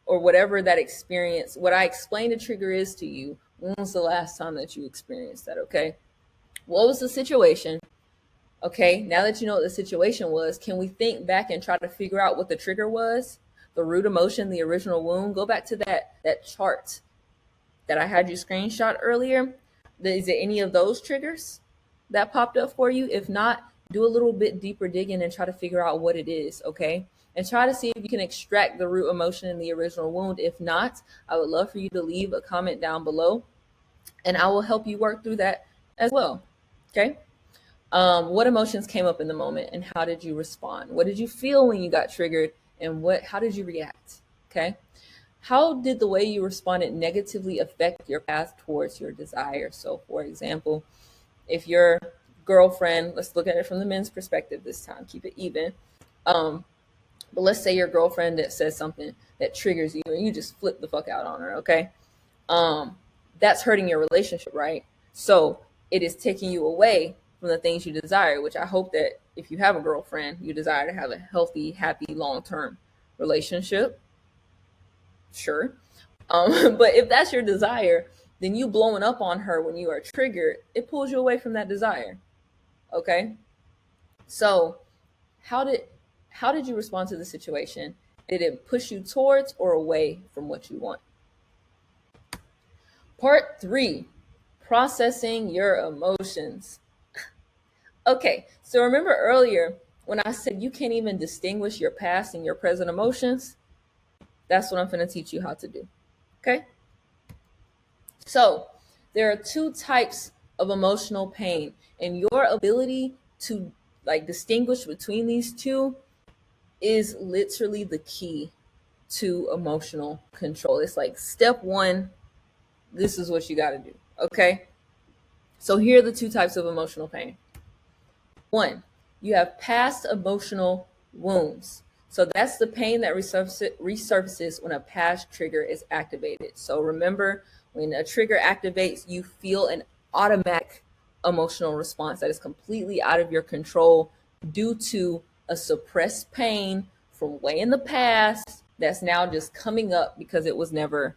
or whatever that experience, what I explained a trigger is to you, when was the last time that you experienced that, okay? What was the situation? Okay, now that you know what the situation was, can we think back and try to figure out what the trigger was? The root emotion, the original wound? Go back to that chart that I had you screenshot earlier. Is there any of those triggers that popped up for you? If not, do a little bit deeper digging and try to figure out what it is, okay? And try to see if you can extract the root emotion in the original wound. If not, I would love for you to leave a comment down below, and I will help you work through that as well, okay? What emotions came up in the moment, and how did you respond? What did you feel when you got triggered, and how did you react, okay? How did the way you responded negatively affect your path towards your desire? So, for example, if your girlfriend, let's look at it from the men's perspective this time, keep it even. But let's say your girlfriend that says something that triggers you and you just flip the fuck out on her, okay? That's hurting your relationship, right? So it is taking you away from the things you desire, which I hope that if you have a girlfriend, you desire to have a healthy, happy, long-term relationship. Sure. But if that's your desire, then you blowing up on her when you are triggered, it pulls you away from that desire. Okay. So how did how did you respond to the situation? Did it push you towards or away from what you want? Part three, processing your emotions. Okay, so remember earlier when I said you can't even distinguish your past and your present emotions? That's what I'm going to teach you how to do. Okay? So, there are two types of emotional pain, and your ability to like distinguish between these two is literally the key to emotional control. It's like step 1, this is what you got to do. Okay? So, here are the two types of emotional pain. One, you have past emotional wounds. So that's the pain that resurfaces when a past trigger is activated. So remember, when a trigger activates, you feel an automatic emotional response that is completely out of your control due to a suppressed pain from way in the past that's now just coming up because it was never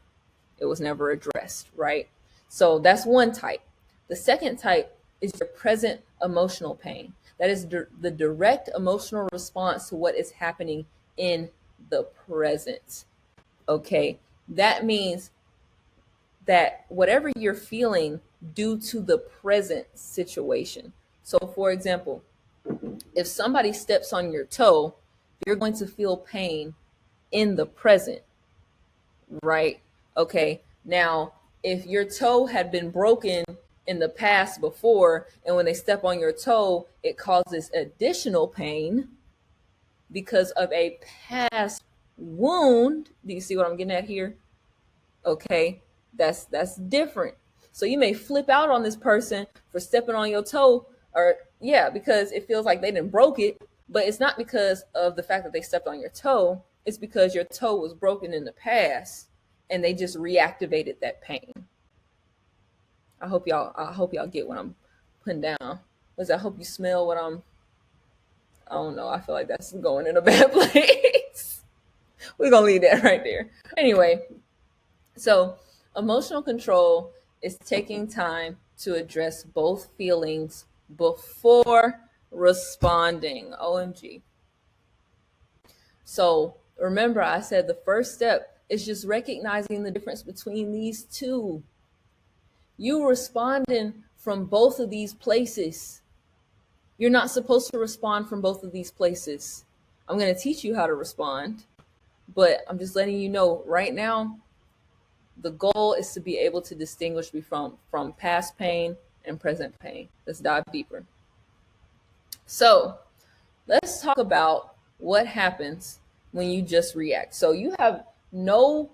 addressed, right? So that's one type. The second type is your present emotional pain. That is the direct emotional response to what is happening in the present. Okay. That means that whatever you're feeling due to the present situation. So, for example, if somebody steps on your toe, you're going to feel pain in the present, right? Okay. Now, if your toe had been broken in the past before, and when they step on your toe, it causes additional pain because of a past wound. Do you see what I'm getting at here? Okay. That's different. So you may flip out on this person for stepping on your toe, or yeah, because it feels like they didn't broke it, but it's not because of the fact that they stepped on your toe. It's because your toe was broken in the past and they just reactivated that pain. I hope y'all get what I'm putting down. Because I hope you smell what I don't know. I feel like that's going in a bad place. We're gonna leave that right there. Anyway, so emotional control is taking time to address both feelings before responding. OMG. So remember, I said the first step is just recognizing the difference between these two. You responding from both of these places. You're not supposed to respond from both of these places. I'm going to teach you how to respond, but I'm just letting you know right now, the goal is to be able to distinguish from past pain and present pain. Let's dive deeper. So let's talk about what happens when you just react. So you have no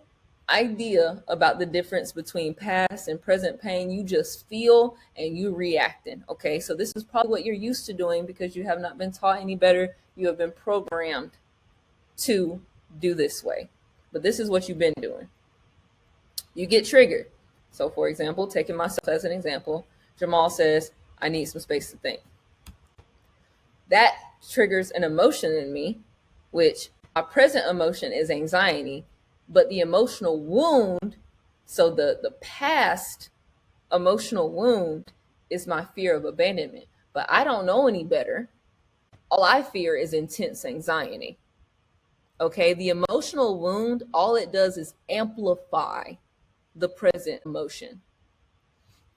idea about the difference between past and present pain. You just feel and you reacting. Okay, so this is probably what you're used to doing because you have not been taught any better. You have been programmed to do this way. But this is what you've been doing. You get triggered. So for example, taking myself as an example, Jamal says, I need some space to think. That triggers an emotion in me, which my present emotion is anxiety, but the emotional wound, so the past emotional wound is my fear of abandonment. But I don't know any better. All I fear is intense anxiety. Okay, the emotional wound, all it does is amplify the present emotion.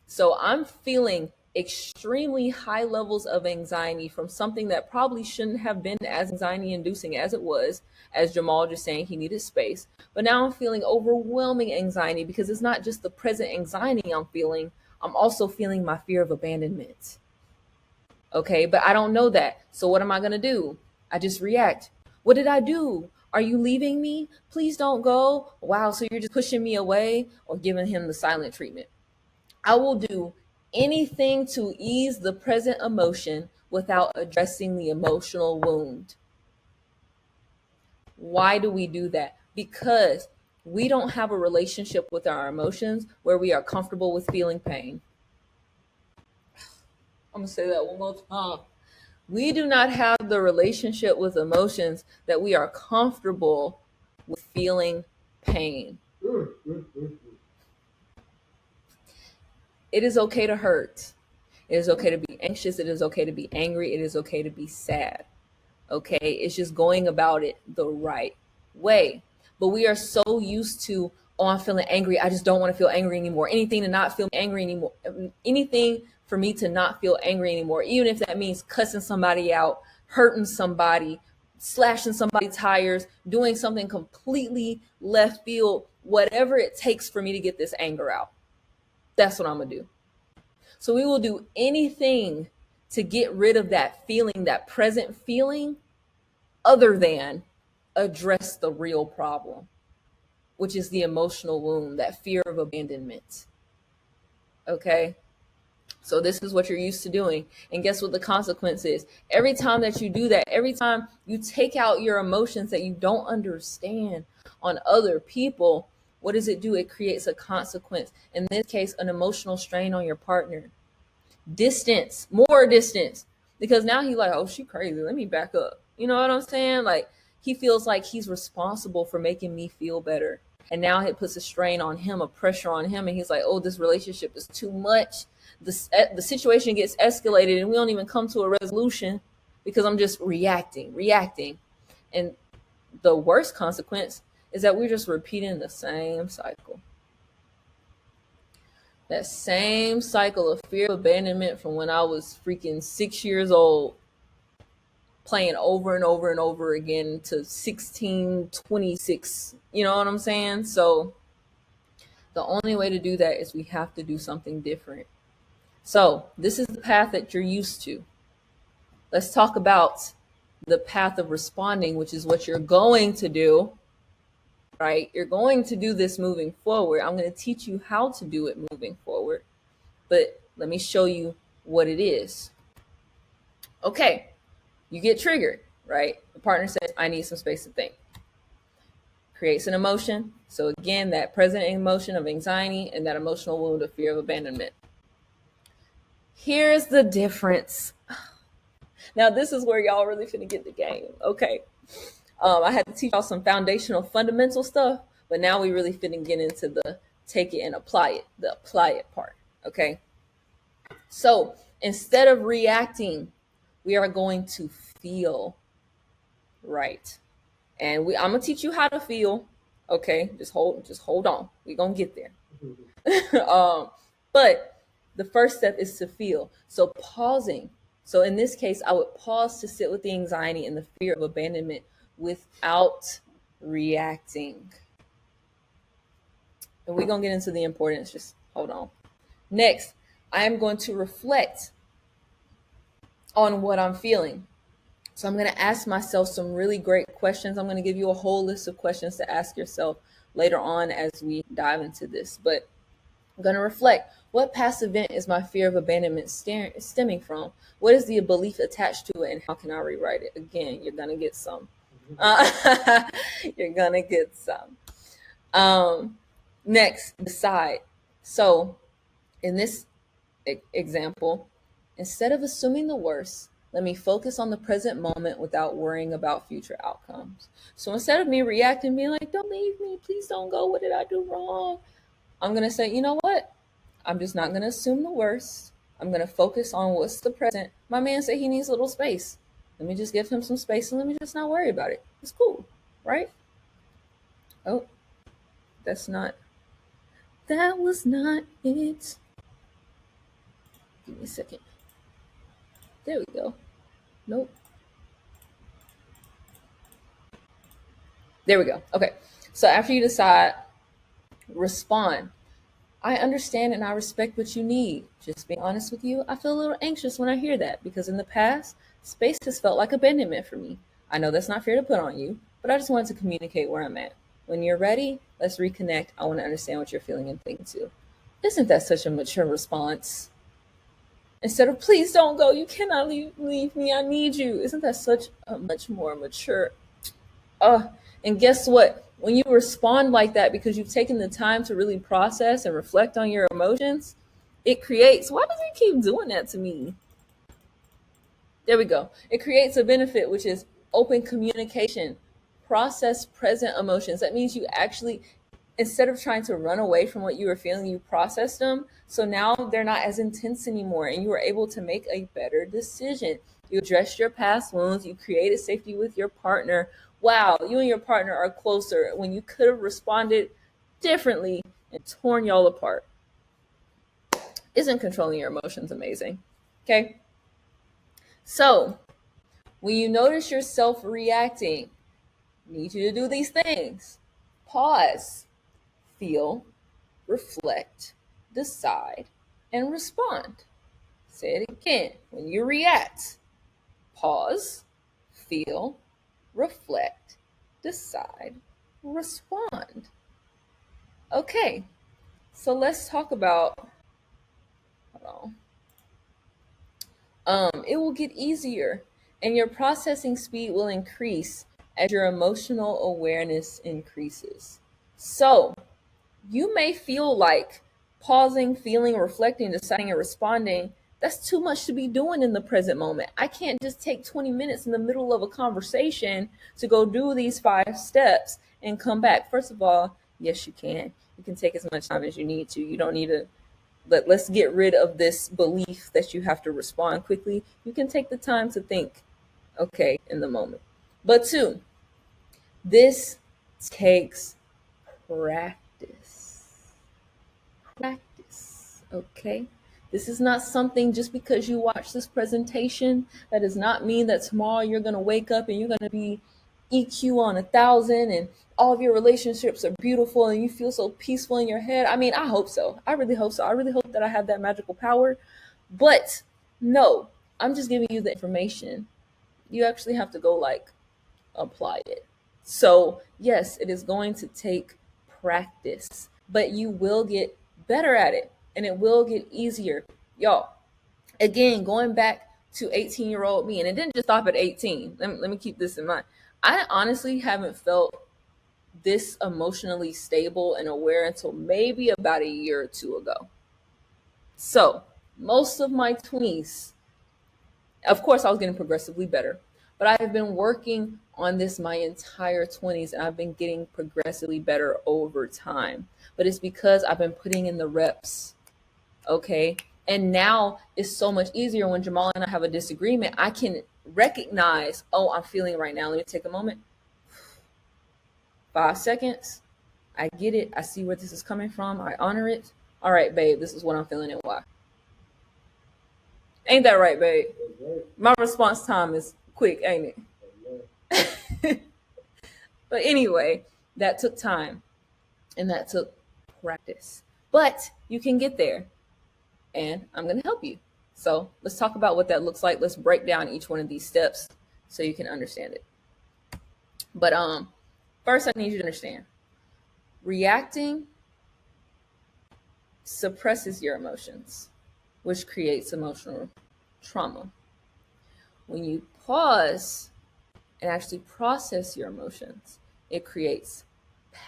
So I'm feeling extremely high levels of anxiety from something that probably shouldn't have been as anxiety inducing as it was, as Jamal just saying he needed space. But now I'm feeling overwhelming anxiety because it's not just the present anxiety I'm feeling, I'm also feeling my fear of abandonment. Okay, but I don't know that. So what am I going to do? I just react. What did I do? Are you leaving me? Please don't go. Wow, so you're just pushing me away, or giving him the silent treatment. I will do anything to ease the present emotion without addressing the emotional wound. Why do we do that? Because we don't have a relationship with our emotions where we are comfortable with feeling pain. I'm going to say that one more time. We do not have the relationship with emotions that we are comfortable with feeling pain. It is okay to hurt. It is okay to be anxious. It is okay to be angry. It is okay to be sad. Okay. It's just going about it the right way. But we are so used to, oh, I'm feeling angry. I just don't want to feel angry anymore. Anything to not feel angry anymore. Anything for me to not feel angry anymore. Even if that means cussing somebody out, hurting somebody, slashing somebody's tires, doing something completely left field, whatever it takes for me to get this anger out. That's what I'm going to do. So we will do anything to get rid of that feeling, that present feeling, other than address the real problem, which is the emotional wound, that fear of abandonment. Okay? So this is what you're used to doing. And guess what the consequence is? Every time that you do that, every time you take out your emotions that you don't understand on other people, what does it do? It creates a consequence. In this case, an emotional strain on your partner. Distance, more distance. Because now he's like, oh, she crazy. Let me back up. You know what I'm saying? Like, he feels like he's responsible for making me feel better. And now it puts a strain on him, a pressure on him. And he's like, oh, this relationship is too much. The situation gets escalated and we don't even come to a resolution because I'm just reacting. And the worst consequence is that we're just repeating the same cycle. That same cycle of fear of abandonment from when I was freaking 6 years old, playing over and over and over again to 16, 26. You know what I'm saying? So the only way to do that is we have to do something different. So this is the path that you're used to. Let's talk about the path of responding, which is what you're going to do, right? You're going to do this moving forward. I'm going to teach you how to do it moving forward, but let me show you what it is. Okay, you get triggered, right? The partner says, I need some space to think. Creates an emotion. So again, that present emotion of anxiety and that emotional wound of fear of abandonment. Here's the difference. Now, this is where y'all really finna get the game. Okay. I had to teach y'all some foundational fundamental stuff, but now we really finna get into the take it and apply it, the apply it part. Okay. So instead of reacting, we are going to feel, right? And I'm gonna teach you how to feel. Okay, just hold on. We're gonna get there. But the first step is to feel. So pausing. So in this case, I would pause to sit with the anxiety and the fear of abandonment without reacting. And we're gonna get into the importance. Just hold on. Next, I am going to reflect on what I'm feeling. So I'm going to ask myself some really great questions. I'm going to give you a whole list of questions to ask yourself later on as we dive into this. But I'm going to reflect, what past event is my fear of abandonment stemming from? What is the belief attached to it, and how can I rewrite it? Again, you're going to get some. You're going to get some. Next, decide. So in this example, instead of assuming the worst, let me focus on the present moment without worrying about future outcomes. So instead of me reacting, being like, don't leave me, please don't go, what did I do wrong? I'm going to say, you know what? I'm just not going to assume the worst. I'm going to focus on what's the present. My man said he needs a little space. Let me just give him some space and let me just not worry about it. It's cool, right? Oh, that was not it. Give me a second. There we go. Nope. There we go. Okay. So after you decide, respond. I understand and I respect what you need. Just being honest with you, I feel a little anxious when I hear that because in the past, space has felt like abandonment for me. I know that's not fair to put on you, but I just wanted to communicate where I'm at. When you're ready, let's reconnect. I want to understand what you're feeling and thinking too. Isn't that such a mature response? Instead of, please don't go, you cannot leave me, I need you. Isn't that such a much more mature? And guess what? When you respond like that because you've taken the time to really process and reflect on your emotions, it creates, why does he keep doing that to me? There we go. It creates a benefit, which is open communication. process present emotions. That means you actually, instead of trying to run away from what you were feeling, you processed them. So now they're not as intense anymore, and you were able to make a better decision. You addressed your past wounds, you created safety with your partner. Wow, you and your partner are closer when you could have responded differently and torn y'all apart. Isn't controlling your emotions amazing? Okay. So when you notice yourself reacting, I need you to do these things. Pause, feel, reflect, decide, and respond. Say it again. When you react, pause, feel, reflect, decide, respond. Okay, so let's talk about, hold on. It will get easier and your processing speed will increase as your emotional awareness increases. So, you may feel like pausing, feeling, reflecting, deciding, and responding, that's too much to be doing in the present moment. I can't just take 20 minutes in the middle of a conversation to go do these 5 steps and come back. First of all, yes, you can. You can take as much time as you need to. You don't need to. Let's get rid of this belief that you have to respond quickly. You can take the time to think, okay, in the moment. But 2, this takes practice. Practice, okay? This is not something just because you watch this presentation. That does not mean that tomorrow you're going to wake up and you're going to be EQ on 1,000 and all of your relationships are beautiful and you feel so peaceful in your head. I mean, I hope so. I really hope so. I really hope that I have that magical power. But no, I'm just giving you the information. You actually have to go apply it. So, yes, it is going to take practice, but you will get better at it and it will get easier. Y'all, again, going back to 18-year-old me, and it didn't just stop at 18. Let me keep this in mind. I honestly haven't felt this emotionally stable and aware until maybe about a year or 2 ago. So, most of my 20s, of course, I was getting progressively better, but I have been working on this my entire 20s and I've been getting progressively better over time. But it's because I've been putting in the reps. Okay. And now it's so much easier when Jamal and I have a disagreement. I can recognize, oh, I'm feeling right now. Let me take a moment. 5 seconds. I get it. I see where this is coming from. I honor it. All right, babe, this is what I'm feeling and why. Ain't that right, babe? My response time is quick, ain't it? But anyway, that took time and that took practice. But you can get there and I'm going to help you. So let's talk about what that looks like. Let's break down each one of these steps so you can understand it. But first, I need you to understand reacting suppresses your emotions, which creates emotional trauma. When you pause and actually process your emotions, it creates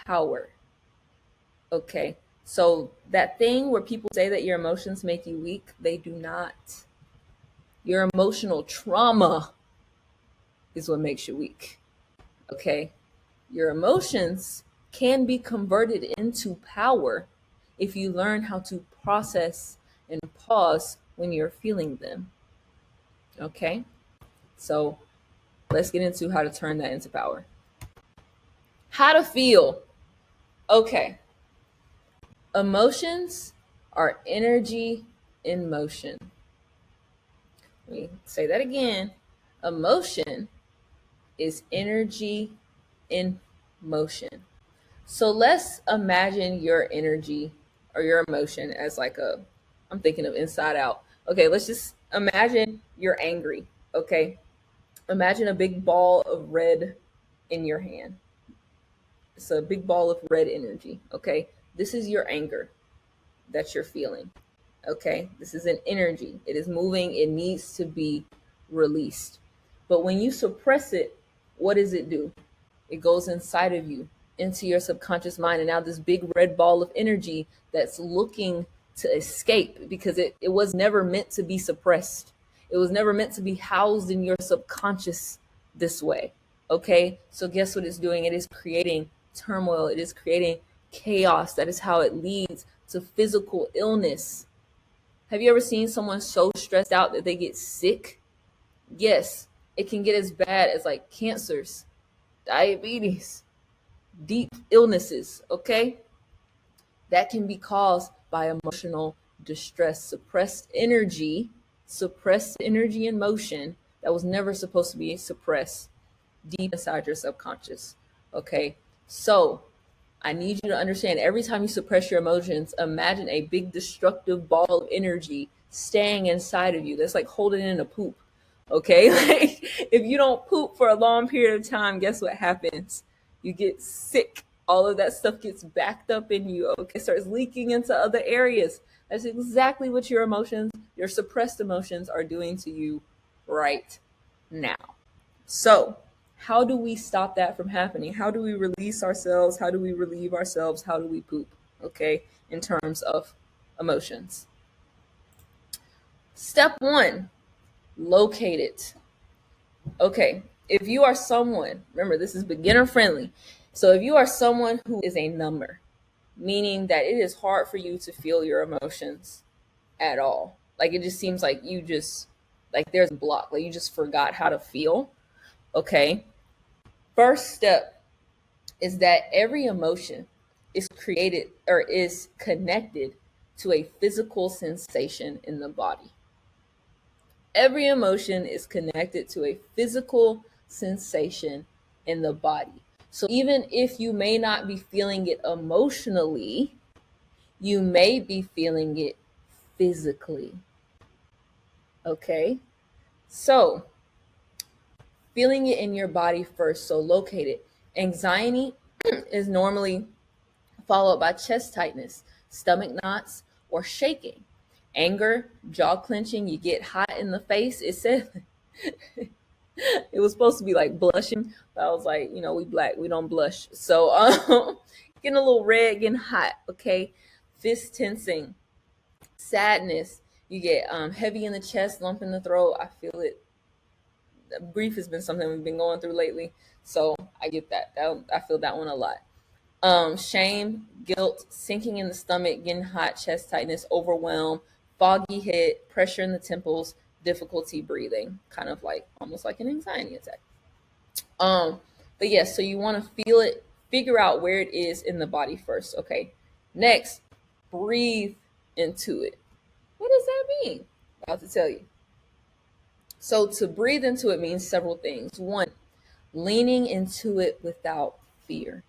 power. Okay, so that thing where people say that your emotions make you weak, they do not. Your emotional trauma is what makes you weak. Okay, your emotions can be converted into power if you learn how to process and pause when you're feeling them. Okay, so let's get into how to turn that into power. How to feel. Okay, emotions are energy in motion. Let me say that again. Emotion is energy in motion. So let's imagine your energy or your emotion as I'm thinking of Inside Out. Okay, let's just imagine you're angry. Okay, imagine a big ball of red in your hand. It's a big ball of red energy. Okay, this is your anger that you're feeling. Okay, this is an energy. It is moving. It needs to be released. But when you suppress it, what does it do? It goes inside of you, into your subconscious mind. And now this big red ball of energy that's looking to escape because it was never meant to be suppressed. It was never meant to be housed in your subconscious this way. Okay, so guess what it's doing? It is creating turmoil, it is creating chaos. That is how it leads to physical illness. Have you ever seen someone so stressed out that they get sick? Yes, it can get as bad as like cancers, diabetes, deep illnesses, okay? That can be caused by emotional distress, suppressed energy and motion that was never supposed to be suppressed deep inside your subconscious. Okay, so I need you to understand, every time you suppress your emotions, imagine a big destructive ball of energy staying inside of you that's like holding in a poop. Okay, like if you don't poop for a long period of time, guess what happens? You get sick. All of that stuff gets backed up in you. Okay, starts leaking into other areas. That's exactly what your emotions, your suppressed emotions, are doing to you right now. So, how do we stop that from happening? How do we release ourselves? How do we relieve ourselves? How do we poop? Okay, in terms of emotions. Step one, locate it. Okay, if you are someone, remember this is beginner friendly. So, if you are someone who is a number, meaning that it is hard for you to feel your emotions at all, like it just seems like you just, like there's a block, like you just forgot how to feel. Okay, first step is that every emotion is created or is connected to a physical sensation in the body. Every emotion is connected to a physical sensation in the body. So even if you may not be feeling it emotionally, you may be feeling it physically. Okay? So, feeling it in your body first. So, locate it. Anxiety is normally followed by chest tightness, stomach knots, or shaking. Anger, jaw clenching, you get hot in the face. It said it was supposed to be like blushing, but I was like, we black, we don't blush. So getting a little red, getting hot, okay? Fist tensing, sadness, you get heavy in the chest, lump in the throat. I feel it. Grief has been something we've been going through lately. So I get that. I feel that one a lot. Shame, guilt, sinking in the stomach, getting hot, chest tightness, overwhelm, foggy head, pressure in the temples, difficulty breathing, kind of like almost like an anxiety attack. But yes, so you want to feel it, figure out where it is in the body first. Okay. Next, breathe into it. What does that mean? About to tell you. So to breathe into it means several things. One, leaning into it without fear.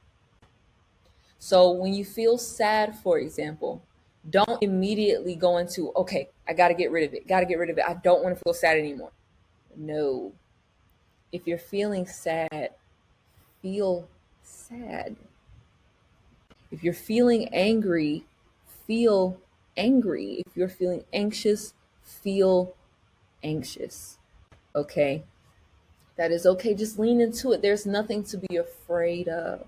So when you feel sad, for example, don't immediately go into, okay, I got to get rid of it. Got to get rid of it. I don't want to feel sad anymore. No. If you're feeling sad, feel sad. If you're feeling angry, feel angry. If you're feeling anxious, feel anxious. Okay? That is okay. Just lean into it. There's nothing to be afraid of.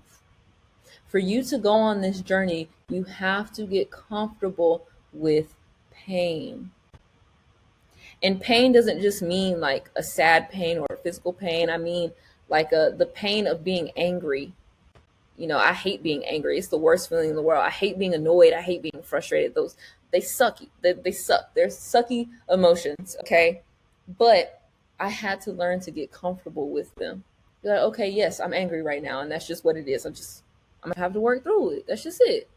For you to go on this journey, you have to get comfortable with pain. And pain doesn't just mean like a sad pain or a physical pain. I mean like the pain of being angry. I hate being angry. It's the worst feeling in the world. I hate being annoyed. I hate being frustrated. Those, they suck. They suck. They're sucky emotions, okay? But I had to learn to get comfortable with them. You're like, okay, yes, I'm angry right now, and that's just what it is. I'm gonna have to work through it. That's just it.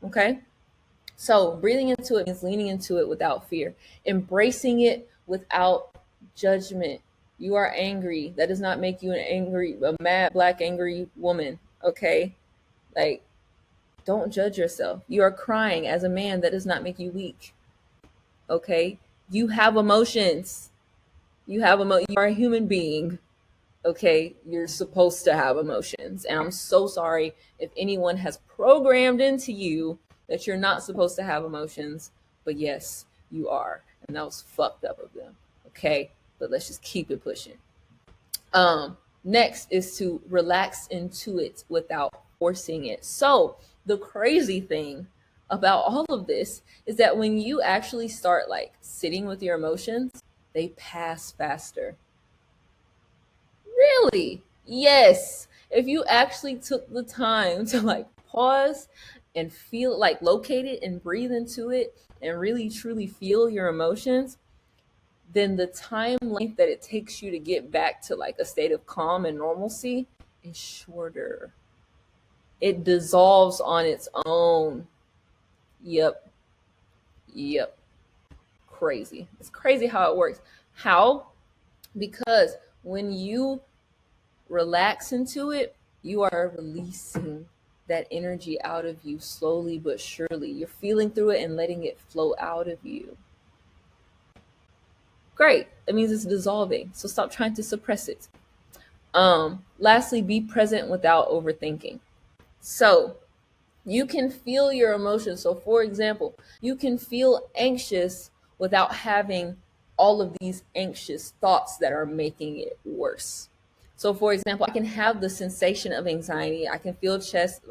Okay. So breathing into it means leaning into it without fear, embracing it without judgment. You are angry. That does not make you a mad, black, angry woman. Okay. Like, don't judge yourself. You are crying as a man. That does not make you weak. Okay. You have emotions. You are a human being. Okay, you're supposed to have emotions. And I'm so sorry if anyone has programmed into you that you're not supposed to have emotions, but yes, you are. And that was fucked up of them. Okay, but let's just keep it pushing. Next is to relax into it without forcing it. So the crazy thing about all of this is that when you actually start like sitting with your emotions, they pass faster. Really? Yes, if you actually took the time to like pause and feel, like locate it and breathe into it and really truly feel your emotions, then the time length that it takes you to get back to like a state of calm and normalcy is shorter. It dissolves on its own. Yep. Yep. Crazy. It's crazy how it works. How? Because when you relax into it, you are releasing that energy out of you slowly but surely. You're feeling through it and letting it flow out of you. Great. That means it's dissolving. So stop trying to suppress it. Lastly, be present without overthinking. So you can feel your emotions. So, for example, you can feel anxious without having all of these anxious thoughts that are making it worse. So, for example, I can have the sensation of anxiety. I can feel chest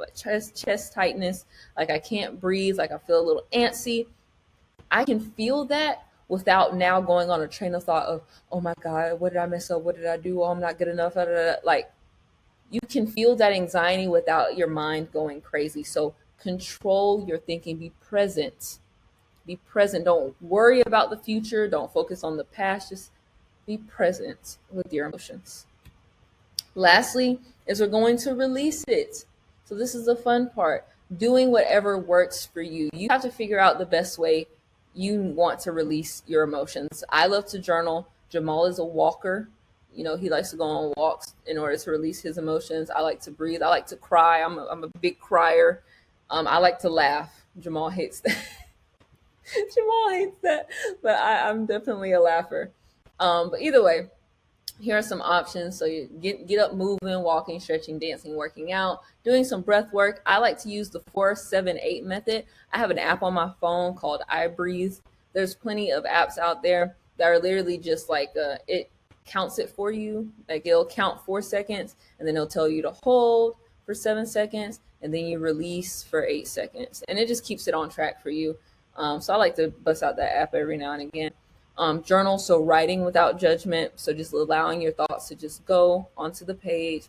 tightness, like I can't breathe, like I feel a little antsy. I can feel that without now going on a train of thought of, oh my God, what did I mess up? What did I do? Oh, I'm not good enough. Like, you can feel that anxiety without your mind going crazy. So control your thinking, be present. Be present. Don't worry about the future. Don't focus on the past. Just be present with your emotions. Lastly, is we're going to release it. So this is the fun part. Doing whatever works for you. You have to figure out the best way you want to release your emotions. I love to journal. Jamal is a walker. You know, he likes to go on walks in order to release his emotions. I like to breathe. I like to cry. I'm a big crier. I like to laugh. Jamal hates that. Jamal hates that, but I'm definitely a laugher. But either way, here are some options. So you get up moving, walking, stretching, dancing, working out, doing some breath work. I like to use the 4-7-8 method. I have an app on my phone called I Breathe. There's plenty of apps out there that are literally just like it counts it for you. Like it'll count 4 seconds and then it'll tell you to hold for 7 seconds and then you release for 8 seconds. And it just keeps it on track for you. So I like to bust out that app every now and again. Journal, so writing without judgment, so just allowing your thoughts to just go onto the page.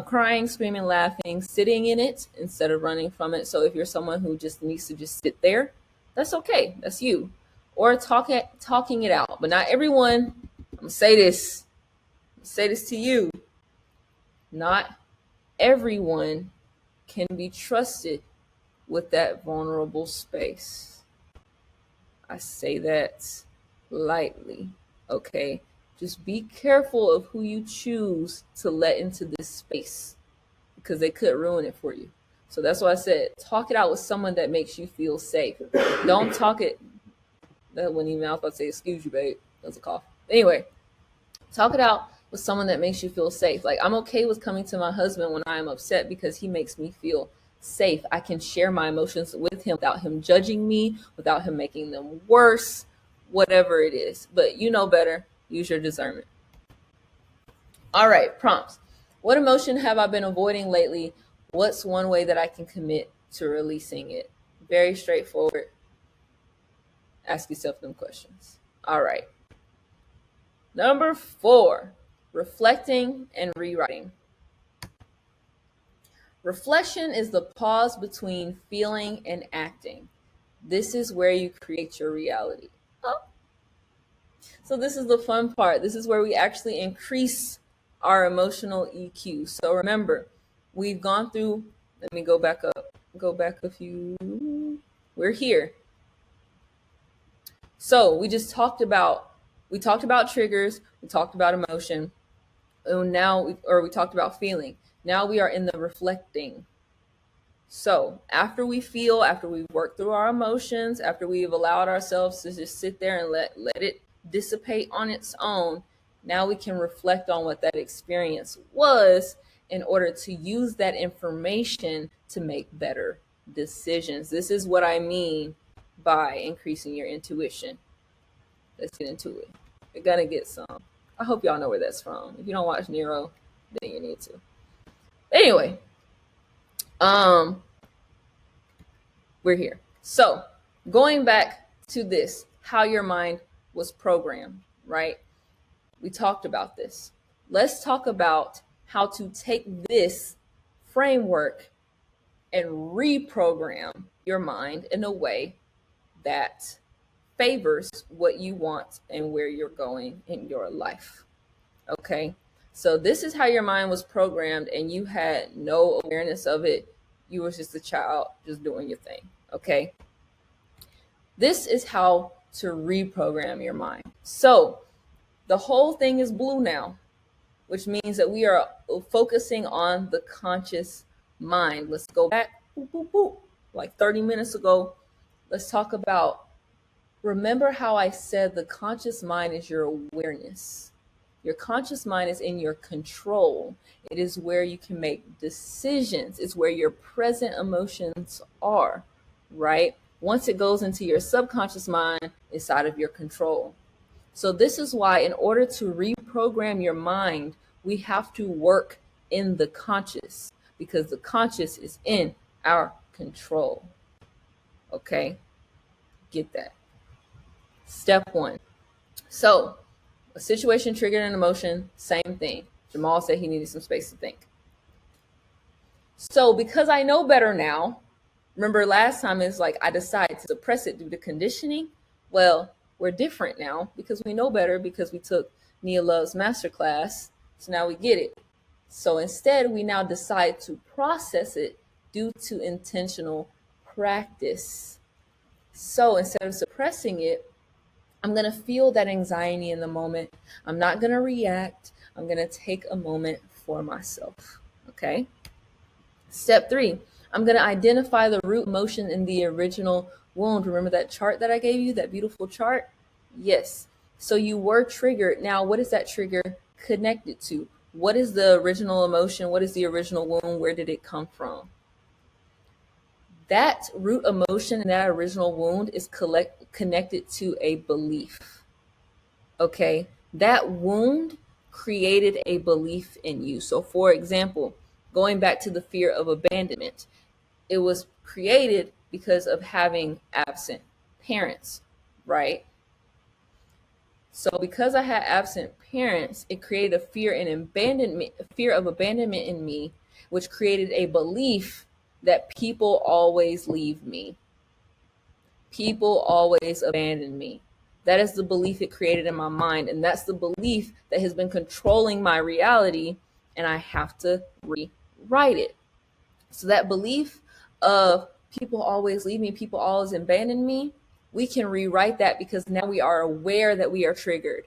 Crying, screaming, laughing, sitting in it instead of running from it. So if you're someone who just needs to just sit there, that's okay, that's you. Or talking it out. But not everyone, I'm gonna say this, to you, not everyone can be trusted with that vulnerable space. I say that lightly, okay? Just be careful of who you choose to let into this space because they could ruin it for you. So that's why I said talk it out with someone that makes you feel safe. Don't talk it. That wasn't even, I was about to say, excuse you, babe. That was a cough. Anyway, talk it out with someone that makes you feel safe. Like, I'm okay with coming to my husband when I am upset because he makes me feel safe. I can share my emotions with him without him judging me, without him making them worse, whatever it is. But you know better. Use your discernment. All right, prompts. What emotion have I been avoiding lately? What's one way that I can commit to releasing it? Very straightforward. Ask yourself them questions. All right. Number 4, reflecting and rewriting. Reflection is the pause between feeling and acting. This is where you create your reality. Oh. So this is the fun part. This is where we actually increase our emotional EQ. So remember, we've gone through, let me go back up. Go back a few. We're here. So we talked about triggers, we talked about emotion, and we talked about feeling. Now we are in the reflecting. So after we've worked through our emotions, after we've allowed ourselves to just sit there and let it dissipate on its own, now we can reflect on what that experience was in order to use that information to make better decisions. This is what I mean by increasing your intuition. Let's get into it. You're gonna get some. I hope y'all know where that's from. If you don't watch Nero, then you need to. Anyway, we're here. So going back to this, how your mind was programmed, right? We talked about this. Let's talk about how to take this framework and reprogram your mind in a way that favors what you want and where you're going in your life. Okay. So this is how your mind was programmed and you had no awareness of it. You was just a child just doing your thing. Okay. This is how to reprogram your mind. So the whole thing is blue now, which means that we are focusing on the conscious mind. Let's go back, boop, boop, boop, like 30 minutes ago. Let's talk about, remember how I said the conscious mind is your awareness. Your conscious mind is in your control. It is where you can make decisions. It's where your present emotions are, right? Once it goes into your subconscious mind, it's out of your control. So this is why in order to reprogram your mind, we have to work in the conscious because the conscious is in our control. Okay? Get that. Step one. So a situation triggered an emotion, same thing. Jamal said he needed some space to think. So because I know better now, remember last time it's like I decided to suppress it due to conditioning. Well, we're different now because we know better because we took Nia Love's Masterclass. So now we get it. So instead, we now decide to process it due to intentional practice. So instead of suppressing it, I'm going to feel that anxiety in the moment. I'm not going to react. I'm going to take a moment for myself. Okay. Step 3, I'm going to identify the root emotion in the original wound. Remember that chart that I gave you, that beautiful chart? Yes. So you were triggered. Now, what is that trigger connected to? What is the original emotion? What is the original wound? Where did it come from? That root emotion in that original wound is connected to a belief. Okay. That wound created a belief in you. So for example, going back to the fear of abandonment, it was created because of having absent parents, right? So because I had absent parents, it created a fear of abandonment in me, which created a belief that people always leave me. People always abandon me. That is the belief it created in my mind. And that's the belief that has been controlling my reality. And I have to rewrite it. So that belief of people always leave me, people always abandon me, we can rewrite that because now we are aware that we are triggered.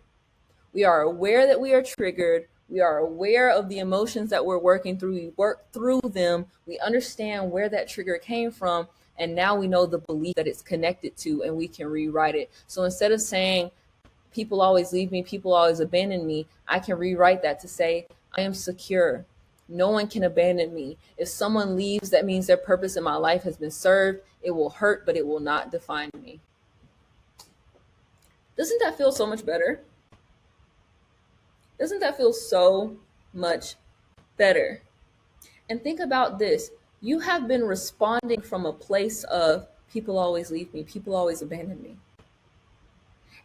We are aware that we are triggered. We are aware of the emotions that we're working through. We work through them. We understand where that trigger came from. And now we know the belief that it's connected to, and we can rewrite it. So instead of saying, people always leave me, people always abandon me, I can rewrite that to say, I am secure. No one can abandon me. If someone leaves, that means their purpose in my life has been served. It will hurt, but it will not define me. Doesn't that feel so much better? Doesn't that feel so much better? And think about this. You have been responding from a place of people always leave me, people always abandon me.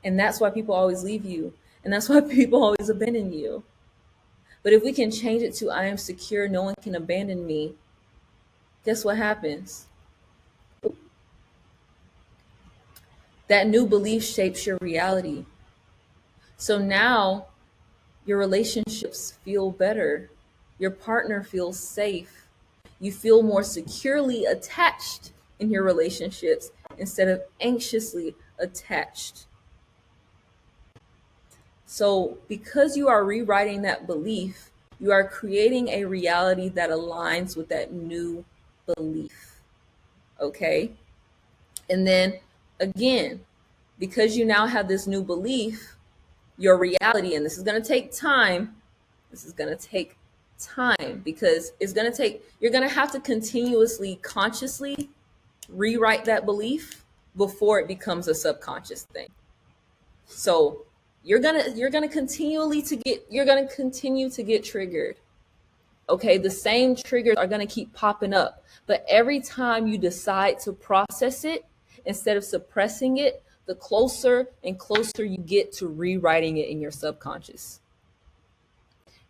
And that's why people always leave you. And that's why people always abandon you. But if we can change it to I am secure, no one can abandon me, guess what happens? That new belief shapes your reality. So now your relationships feel better. Your partner feels safe. You feel more securely attached in your relationships instead of anxiously attached. So because you are rewriting that belief, you are creating a reality that aligns with that new belief. Okay? And then again, because you now have this new belief, your reality, and this is going to take time. This is going to take time because you're going to have to continuously, consciously rewrite that belief before it becomes a subconscious thing. So you're going to continue to get triggered. Okay, the same triggers are going to keep popping up, but every time you decide to process it instead of suppressing it, the closer and closer you get to rewriting it in your subconscious.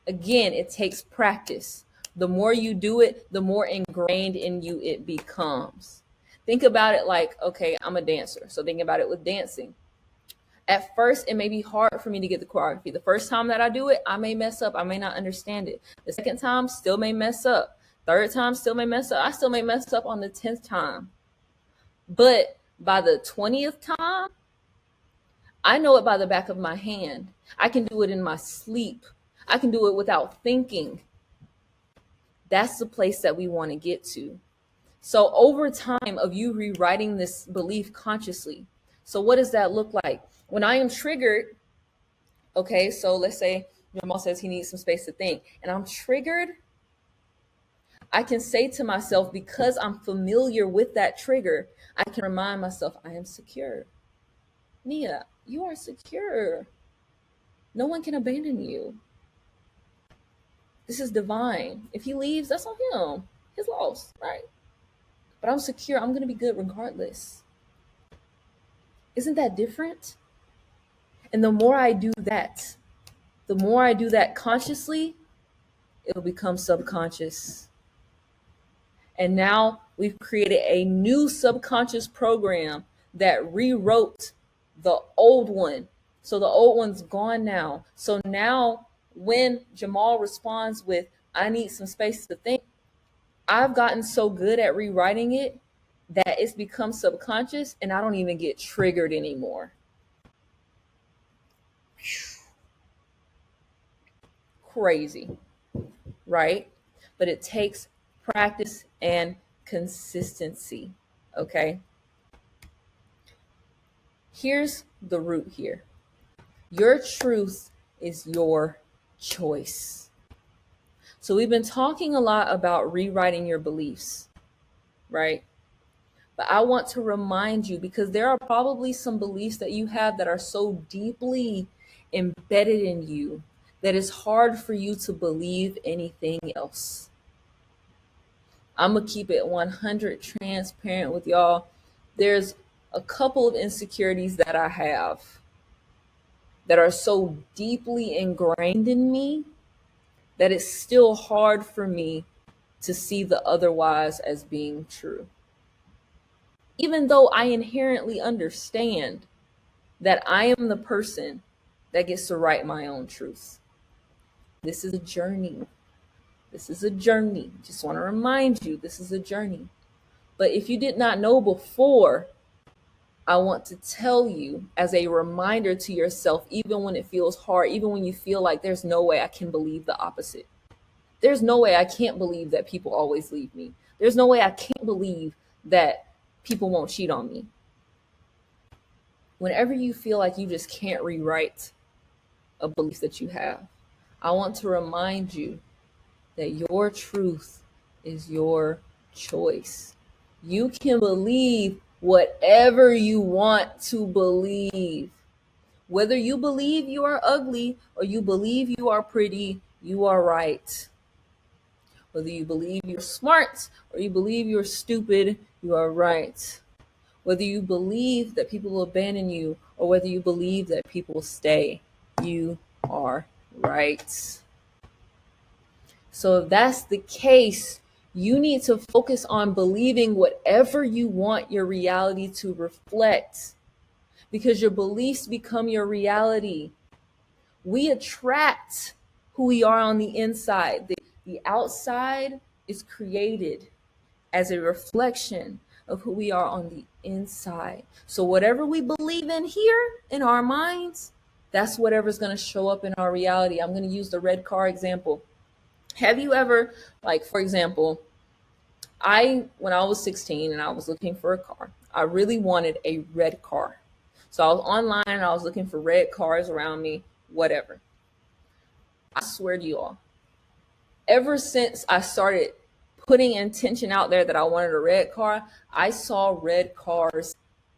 Again, it takes practice. The more you do it, the more ingrained in you it becomes. Think about it like, okay, I'm a dancer. So think about it with dancing. At first, it may be hard for me to get the choreography. The first time that I do it, I may mess up. I may not understand it. The second time, still may mess up. Third time, still may mess up. I still may mess up on the 10th time. But by the 20th time, I know it by the back of my hand. I can do it in my sleep. I can do it without thinking. That's the place that we want to get to. So over time of you rewriting this belief consciously. So what does that look like? When I am triggered, okay, so let's say Jamal says he needs some space to think, and I'm triggered, I can say to myself, because I'm familiar with that trigger, I can remind myself, I am secure. Nia, you are secure. No one can abandon you. This is divine. If he leaves, that's on him. His loss, right? But I'm secure. I'm going to be good regardless. Isn't that different? And the more I do that consciously, it'll become subconscious. And now we've created a new subconscious program that rewrote the old one. So the old one's gone now. So now when Jamal responds with, I need some space to think, I've gotten so good at rewriting it that it's become subconscious and I don't even get triggered anymore. Crazy, right? But it takes practice and consistency, okay? Here's the root here. Your truth is your choice. So we've been talking a lot about rewriting your beliefs, right? But I want to remind you, because there are probably some beliefs that you have that are so deeply embedded in you that it's hard for you to believe anything else. I'm going to keep it 100 transparent with y'all. There's a couple of insecurities that I have that are so deeply ingrained in me that it's still hard for me to see the otherwise as being true. Even though I inherently understand that I am the person that gets to write my own truth. This is a journey. This is a journey. Just want to remind you, this is a journey. But if you did not know before, I want to tell you as a reminder to yourself, even when it feels hard, even when you feel like there's no way I can believe the opposite. There's no way I can't believe that people always leave me. There's no way I can't believe that people won't cheat on me. Whenever you feel like you just can't rewrite a belief that you have, I want to remind you that your truth is your choice. You can believe whatever you want to believe. Whether you believe you are ugly or you believe you are pretty, you are right. Whether you believe you're smart or you believe you're stupid, you are right. Whether you believe that people will abandon you or whether you believe that people stay, you are right. So if that's the case, you need to focus on believing whatever you want your reality to reflect, because your beliefs become your reality. We attract who we are on the inside. The outside is created as a reflection of who we are on the inside. So whatever we believe in here in our minds, that's whatever's going to show up in our reality. I'm going to use the red car example. Have you ever, like, for example, when I was 16 and I was looking for a car, I really wanted a red car. So I was online and I was looking for red cars around me, whatever. I swear to you all, ever since I started putting intention out there that I wanted a red car, I saw red cars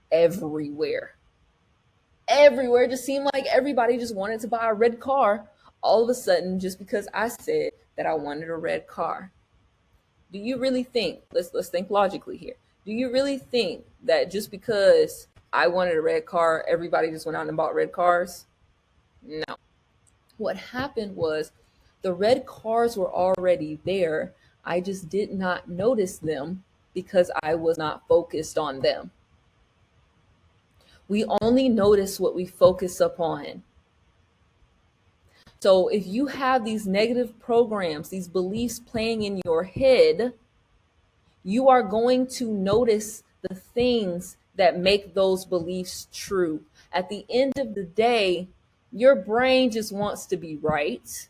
everywhere. Everywhere. It just seemed like everybody just wanted to buy a red car all of a sudden just because I said that I wanted a red car. Do you really think, let's think logically here. Do you really think that just because I wanted a red car, everybody just went out and bought red cars? No. What happened was The red cars were already there. I just did not notice them because I was not focused on them. We only notice what we focus upon. So if you have these negative programs, these beliefs playing in your head, you are going to notice the things that make those beliefs true. At the end of the day, your brain just wants to be right.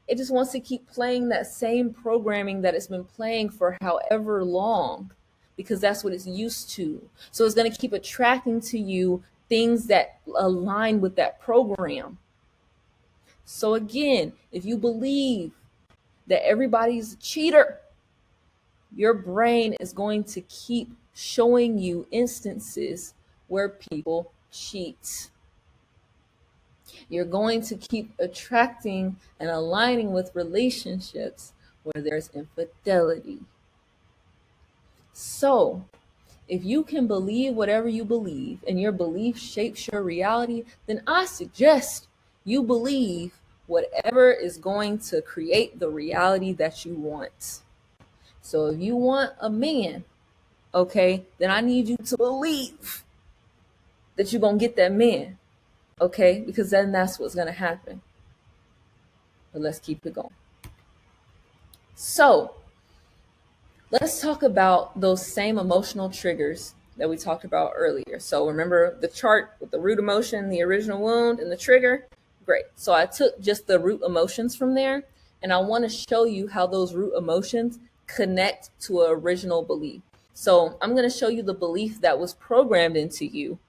It just wants to keep playing that same programming that it's been playing for however long, because that's what it's used to. So it's going to keep attracting to you things that align with that program. So again, if you believe that everybody's a cheater, your brain is going to keep showing you instances where people cheat. You're going to keep attracting and aligning with relationships where there's infidelity. So, if you can believe whatever you believe and your belief shapes your reality, then I suggest you believe whatever is going to create the reality that you want. So if you want a man, okay, then I need you to believe that you're going to get that man, okay, because then that's what's going to happen. But let's keep it going. So let's talk about those same emotional triggers that we talked about earlier. So remember the chart with the root emotion, the original wound, and the trigger? Great. So I took just the root emotions from there, and I want to show you how those root emotions connect to an original belief. So I'm going to show you the belief that was programmed into you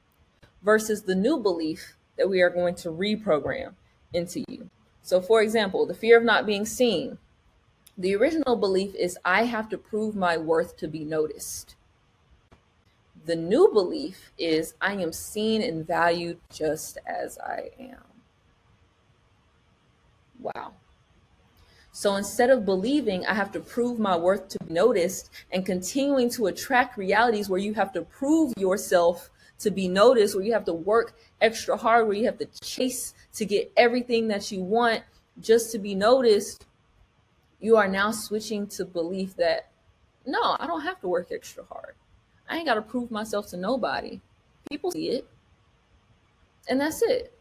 versus the new belief that we are going to reprogram into you. So for example, the fear of not being seen. The original belief is I have to prove my worth to be noticed. The new belief is I am seen and valued just as I am. Wow. So instead of believing I have to prove my worth to be noticed and continuing to attract realities where you have to prove yourself to be noticed, where you have to work extra hard, where you have to chase to get everything that you want just to be noticed, you are now switching to belief that, no, I don't have to work extra hard. I ain't got to prove myself to nobody. People see it. And that's it.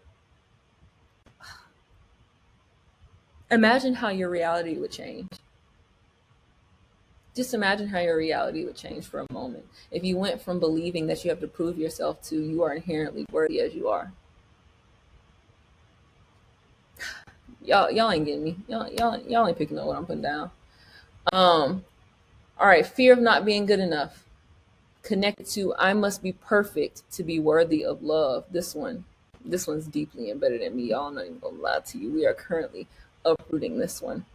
Imagine how your reality would change. Just imagine how your reality would change for a moment if you went from believing that you have to prove yourself to you are inherently worthy as you are. Y'all ain't getting me. Y'all ain't picking up what I'm putting down. All right, fear of not being good enough. Connected to I must be perfect to be worthy of love. This one's deeply embedded in me. Y'all, I'm not even gonna lie to you. We are currently uprooting this one.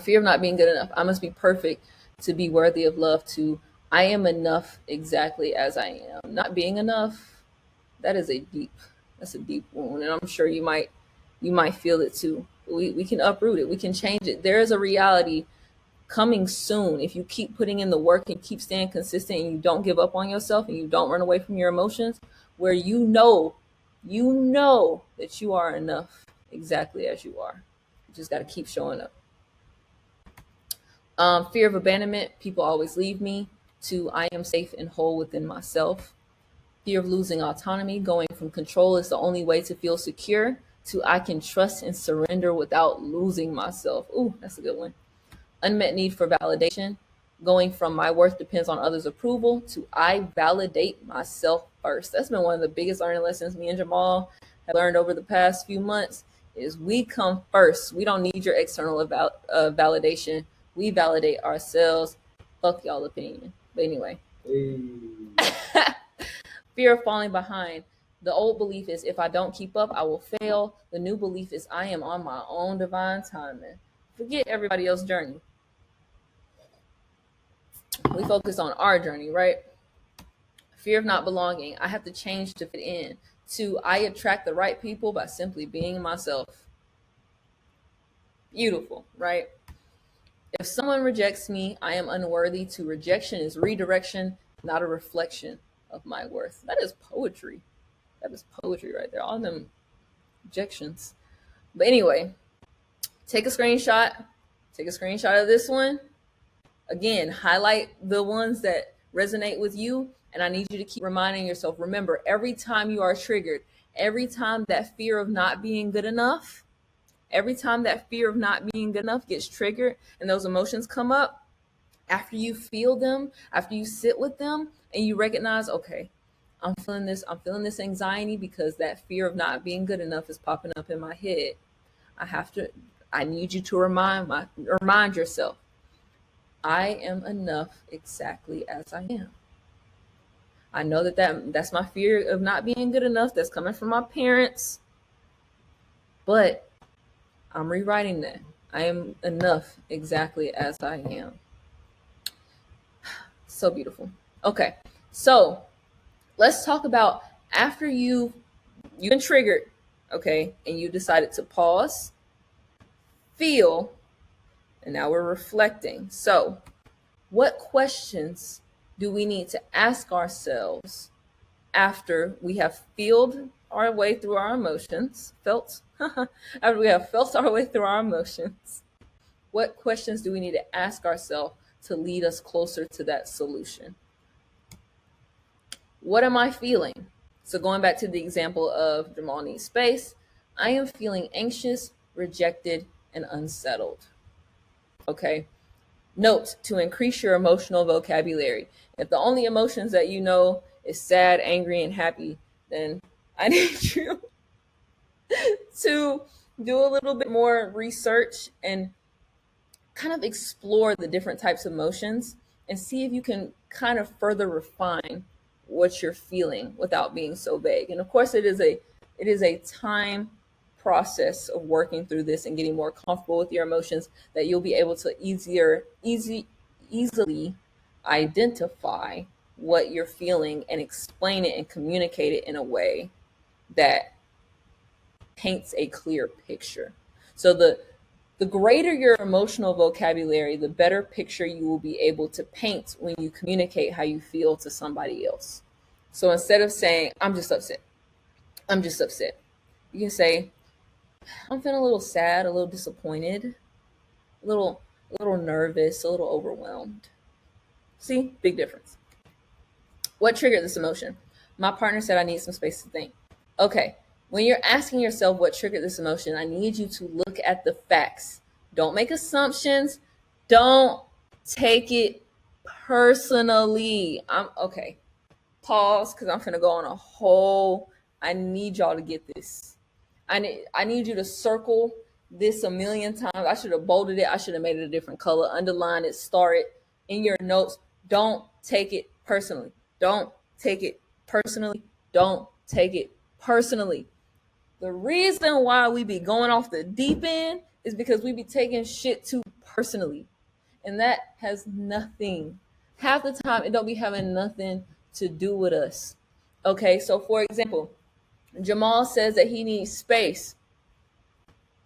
Fear of not being good enough. I must be perfect to be worthy of love. To I am enough exactly as I am. Not being enough, that's a deep wound, and I'm sure you might feel it too. We can uproot it. We can change it. There is a reality coming soon if you keep putting in the work and keep staying consistent and you don't give up on yourself and you don't run away from your emotions, where you know that you are enough exactly as you are. You just got to keep showing up. Fear of abandonment. People always leave me. To I am safe and whole within myself. Fear of losing autonomy. Going from control is the only way to feel secure. To I can trust and surrender without losing myself. Ooh, that's a good one. Unmet need for validation. Going from my worth depends on others' approval to I validate myself first. That's been one of the biggest learning lessons me and Jamal have learned over the past few months is we come first. We don't need your external validation. We validate ourselves. Fuck y'all opinion. But anyway. Fear of falling behind. The old belief is if I don't keep up, I will fail. The new belief is I am on my own divine timing. Forget everybody else's journey. We focus on our journey, right? Fear of not belonging. I have to change to fit in. To I attract the right people by simply being myself. Beautiful, right? If someone rejects me, I am unworthy. To rejection is redirection, not a reflection of my worth. That is poetry. That is poetry right there. All them rejections. But anyway, Take a screenshot. Take a screenshot of this one. Again, highlight the ones that resonate with you. And I need you to keep reminding yourself, remember, every time you are triggered, every time that fear of not being good enough, every time that fear of not being good enough gets triggered and those emotions come up, after you feel them, after you sit with them and you recognize, okay, I'm feeling this anxiety because that fear of not being good enough is popping up in my head. I need you to remind yourself, I am enough exactly as I am. I know that's my fear of not being good enough. That's coming from my parents, but I'm rewriting that. I am enough exactly as I am. So beautiful. Okay, so let's talk about after you've been triggered, okay, and you decided to pause, feel, and now we're reflecting. So, what questions do we need to ask ourselves after we have felt our way through our emotions? After we have felt our way through our emotions, what questions do we need to ask ourselves to lead us closer to that solution? What am I feeling? So going back to the example of Jamal needs space, I am feeling anxious, rejected, and unsettled. Okay. Note to increase your emotional vocabulary. If the only emotions that you know is sad, angry, and happy, then I need you to do a little bit more research and kind of explore the different types of emotions and see if you can kind of further refine what you're feeling without being so vague. And of course, it is a time process of working through this and getting more comfortable with your emotions that you'll be able to easily identify what you're feeling and explain it and communicate it in a way that paints a clear picture. So the greater your emotional vocabulary, the better picture you will be able to paint when you communicate how you feel to somebody else. So instead of saying, I'm just upset, you can say, I'm feeling a little sad, a little disappointed, a little nervous, a little overwhelmed. See, big difference. What triggered this emotion? My partner said I need some space to think. Okay, when you're asking yourself what triggered this emotion, I need you to look at the facts. Don't make assumptions. Don't take it personally. I'm okay. Pause, because I'm gonna go on a whole. I need y'all to get this. I need you to circle this a million times. I should have bolded it. I should have made it a different color. Underline it. Star it in your notes. Don't take it personally. Don't take it personally. Don't take it personally. The reason why we be going off the deep end is because we be taking shit too personally. And that has nothing. Half the time, it don't be having nothing to do with us. Okay, so for example, Jamal says that he needs space.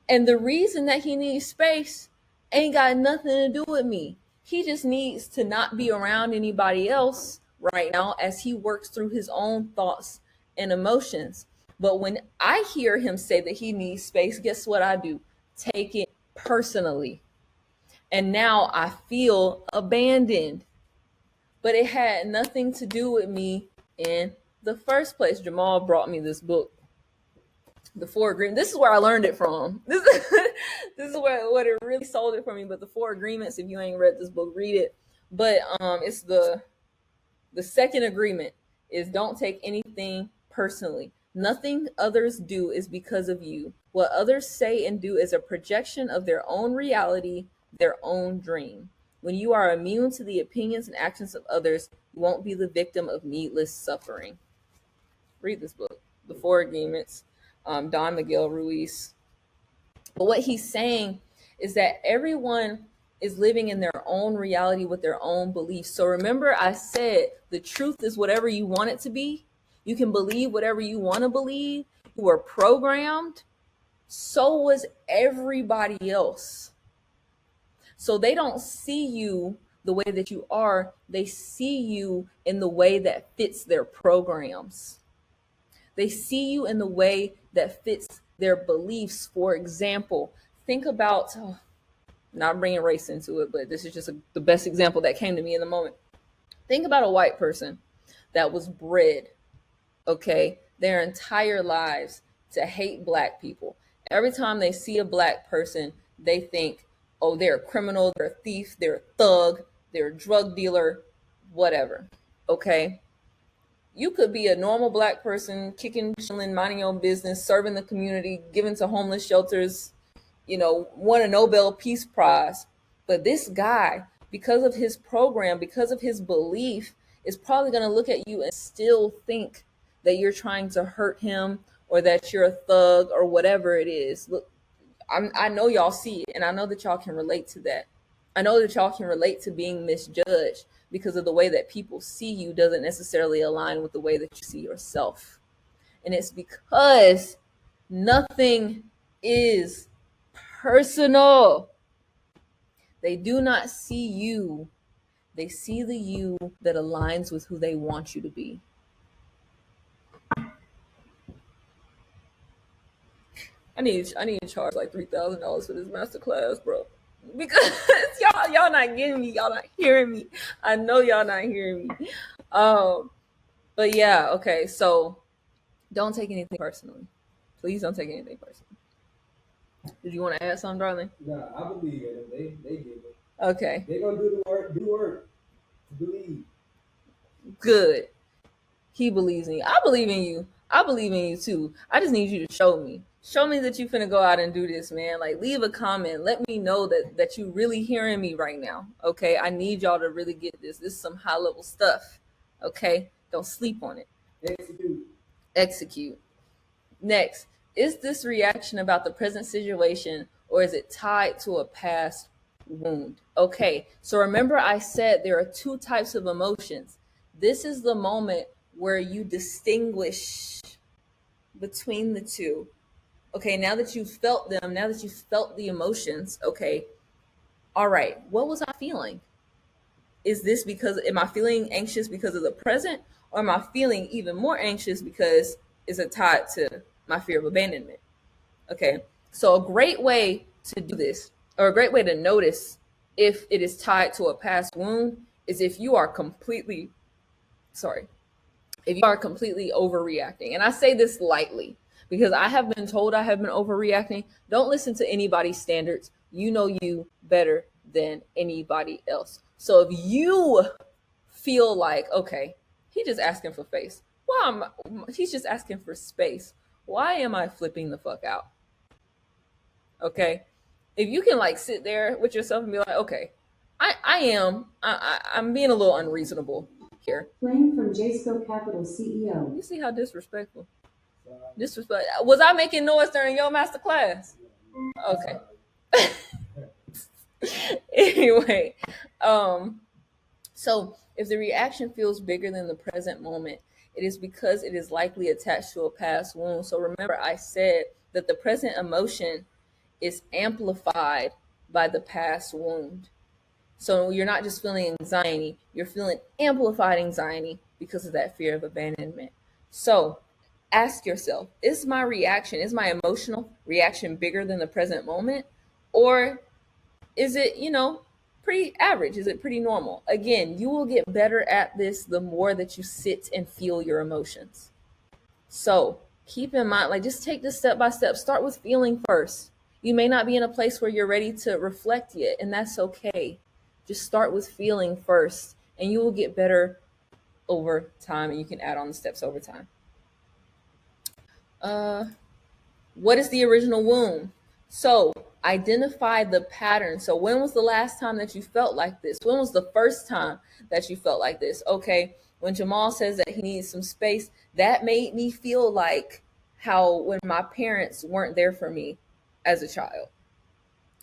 And the reason that he needs space ain't got nothing to do with me. He just needs to not be around anybody else right now as he works through his own thoughts and emotions. But when I hear him say that he needs space, guess what I do? Take it personally. And now I feel abandoned. But it had nothing to do with me in the first place. Jamal brought me this book, The Four Agreements. This is where I learned it from. This is what it really sold it for me. But The Four Agreements, if you ain't read this book, read it. But it's the second agreement is don't take anything personally. Nothing others do is because of you. What others say and do is a projection of their own reality, their own dream. When you are immune to the opinions and actions of others, you won't be the victim of needless suffering. Read this book, The Four Agreements, Don Miguel Ruiz. But what he's saying is that everyone is living in their own reality with their own beliefs. So remember, I said the truth is whatever you want it to be. You can believe whatever you want to believe. You were programmed. So was everybody else. So they don't see you the way that you are. They see you in the way that fits their programs. They see you in the way that fits their beliefs. For example, think about, not bringing race into it, but this is just the best example that came to me in the moment. Think about a white person that was bred, okay, their entire lives to hate black people. Every time they see a black person, they think, oh, they're a criminal, they're a thief, they're a thug, they're a drug dealer, whatever. Okay. You could be a normal black person, kicking, chilling, minding your own business, serving the community, giving to homeless shelters, won a Nobel Peace Prize. But this guy, because of his program, because of his belief, is probably going to look at you and still think that you're trying to hurt him or that you're a thug or whatever it is. Look, I know y'all see it, and I know that y'all can relate to that. I know that y'all can relate to being misjudged because of the way that people see you doesn't necessarily align with the way that you see yourself. And it's because nothing is personal. They do not see you. They see the you that aligns with who they want you to be. I need to charge like $3,000 for this masterclass, bro. Because y'all not getting me. Y'all not hearing me. I know y'all not hearing me. But yeah, okay. So don't take anything personally. Please don't take anything personally. Did you want to add something, darling? Nah, I believe in them. They get it. Okay. They gonna do the work. Do work. Believe. Good. He believes in you. I believe in you. I believe in you too. I just need you to show me. Show me that you finna go out and do this, man. Like, leave a comment. Let me know that you really hearing me right now. Okay. I need y'all to really get this. This is some high level stuff. Okay. Don't sleep on it. Execute. Next, is this reaction about the present situation or is it tied to a past wound? Okay, so remember I said there are two types of emotions. This is the moment where you distinguish between the two. Okay, now that you've felt them, now that you've felt the emotions, okay, all right, what was I feeling? Is this because, am I feeling anxious because of the present, or am I feeling even more anxious because is it tied to my fear of abandonment? Okay, so a great way to do this, or a great way to notice if it is tied to a past wound, is if you are completely, if you are completely overreacting. And I say this lightly because I have been told I have been overreacting. Don't listen to anybody's standards. You know you better than anybody else. So if you feel like, okay, he's just asking for face. He's just asking for space. Why am I flipping the fuck out? Okay. If you can like sit there with yourself and be like, okay, I'm being a little unreasonable here. Playing from JSCO Capital CEO. You see how disrespectful? Disrespect. Was I making noise during your master class? Okay. Anyway, so if the reaction feels bigger than the present moment, it is because it is likely attached to a past wound. So remember, I said that the present emotion is amplified by the past wound. So you're not just feeling anxiety, you're feeling amplified anxiety because of that fear of abandonment. So ask yourself, is my emotional reaction bigger than the present moment? Or is it, pretty average? Is it pretty normal? Again, you will get better at this the more that you sit and feel your emotions. So keep in mind, like, just take this step by step. Start with feeling first. You may not be in a place where you're ready to reflect yet, and that's okay. Just start with feeling first, and you will get better over time, and you can add on the steps over time. What is the original wound? So identify the pattern. So when was the last time that you felt like this? When was the first time that you felt like this? Okay, when Jamal says that he needs some space, that made me feel like how when my parents weren't there for me as a child.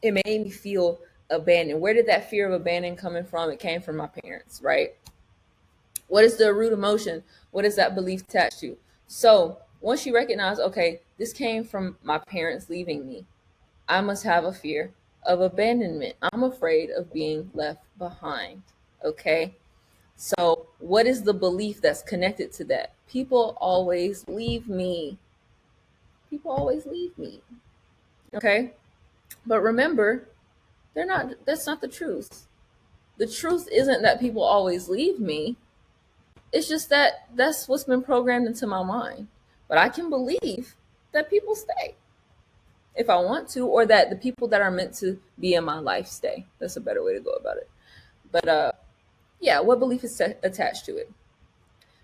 It made me feel abandoned. Where did that fear of abandonment coming from? It came from my parents, right? What is the root emotion? What is that belief attached to? So once you recognize, okay, this came from my parents leaving me, I must have a fear of abandonment. I'm afraid of being left behind. Okay. So what is the belief that's connected to that? People always leave me. People always leave me. Okay. But remember, that's not the truth. The truth isn't that people always leave me. It's just that that's what's been programmed into my mind. But I can believe that people stay if I want to, or that the people that are meant to be in my life stay. That's a better way to go about it. But yeah, what belief is attached to it?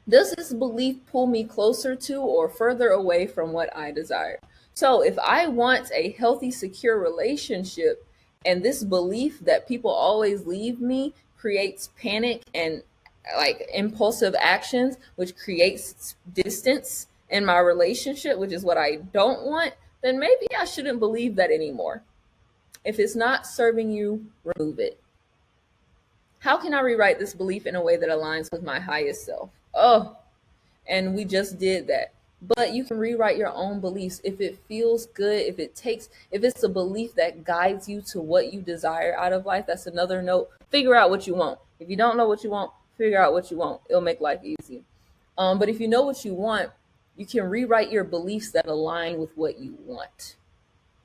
Does this belief pull me closer to or further away from what I desire? So, if I want a healthy, secure relationship, and this belief that people always leave me creates panic and like impulsive actions, which creates distance in my relationship, which is what I don't want, then maybe I shouldn't believe that anymore. If it's not serving you, remove it. How can I rewrite this belief in a way that aligns with my highest self? Oh, and we just did that. But you can rewrite your own beliefs if it feels good, if it's a belief that guides you to what you desire out of life. That's another note. Figure out what you want. If you don't know what you want, figure out what you want. It'll make life easy. But if you know what you want, you can rewrite your beliefs that align with what you want.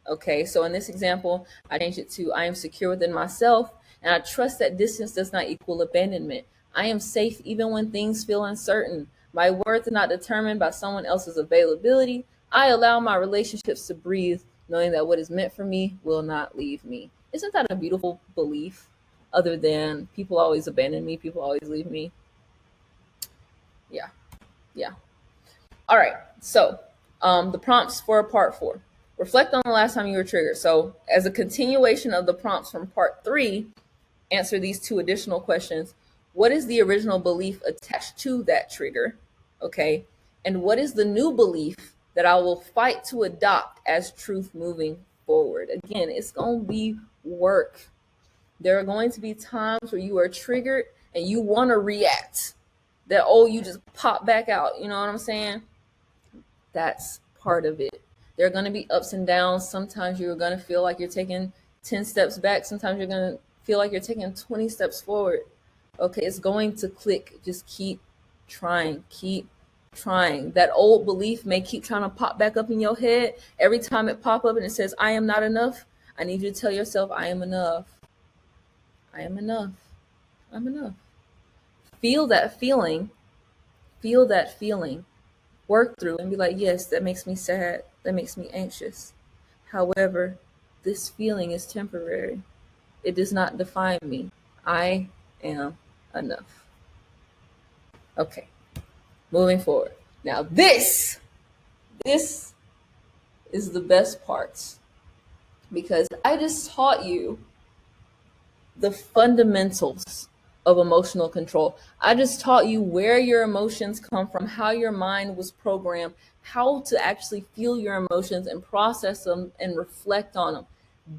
Okay, so in this example, I changed it to I am secure within myself and I trust that distance does not equal abandonment. I am safe even when things feel uncertain. My worth is not determined by someone else's availability. I allow my relationships to breathe, knowing that what is meant for me will not leave me. Isn't that a beautiful belief? Other than people always abandon me, people always leave me. Yeah, yeah. All right. So, the prompts for part 4. Reflect on the last time you were triggered. So, as a continuation of the prompts from part 3, answer these 2 additional questions. What is the original belief attached to that trigger? Okay. And what is the new belief that I will fight to adopt as truth moving forward? Again, it's going to be work. There are going to be times where you are triggered and you want to react. That, oh, you just pop back out. You know what I'm saying? That's part of it. There are going to be ups and downs. Sometimes you're going to feel like you're taking 10 steps back. Sometimes you're going to feel like you're taking 20 steps forward. Okay, it's going to click. Just keep trying. Keep trying. That old belief may keep trying to pop back up in your head. Every time it pop up and it says, I am not enough, I need you to tell yourself, I am enough. I am enough. I'm enough. Feel that feeling. Feel that feeling. Work through and be like, yes, that makes me sad. That makes me anxious. However, this feeling is temporary. It does not define me. I am enough. Okay, moving forward. Now this is the best part because I just taught you the fundamentals of emotional control. I just taught you where your emotions come from, how your mind was programmed, how to actually feel your emotions and process them and reflect on them.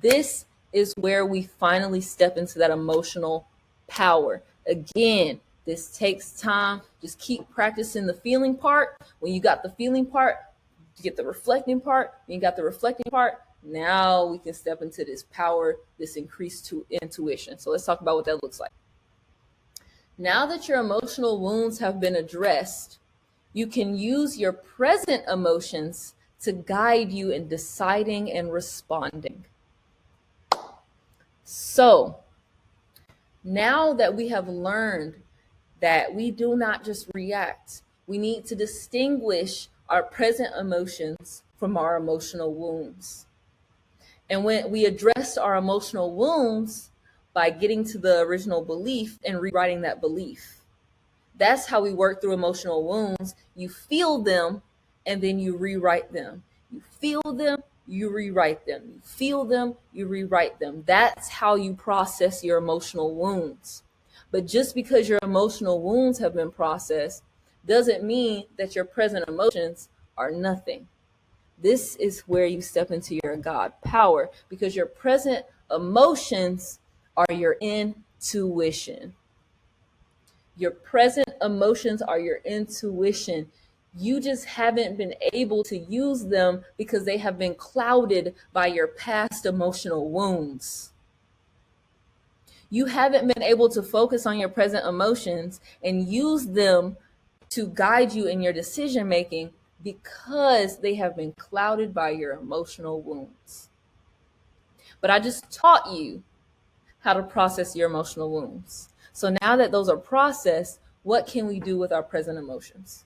This is where we finally step into that emotional power. Again, this takes time. Just keep practicing the feeling part. When you got the feeling part, you get the reflecting part. When you got the reflecting part, now we can step into this power, this increased to intuition. So let's talk about what that looks like. Now that your emotional wounds have been addressed, you can use your present emotions to guide you in deciding and responding. So now that we have learned that we do not just react, we need to distinguish our present emotions from our emotional wounds. And when we address our emotional wounds by getting to the original belief and rewriting that belief, that's how we work through emotional wounds. You feel them and then you rewrite them. You feel them, you rewrite them. You feel them, you rewrite them. That's how you process your emotional wounds. But just because your emotional wounds have been processed doesn't mean that your present emotions are nothing. This is where you step into your God power because your present emotions are your intuition. Your present emotions are your intuition. You just haven't been able to use them because they have been clouded by your past emotional wounds. You haven't been able to focus on your present emotions and use them to guide you in your decision making because they have been clouded by your emotional wounds. but I just taught you how to process your emotional wounds. So now that those are processed, what can we do with our present emotions?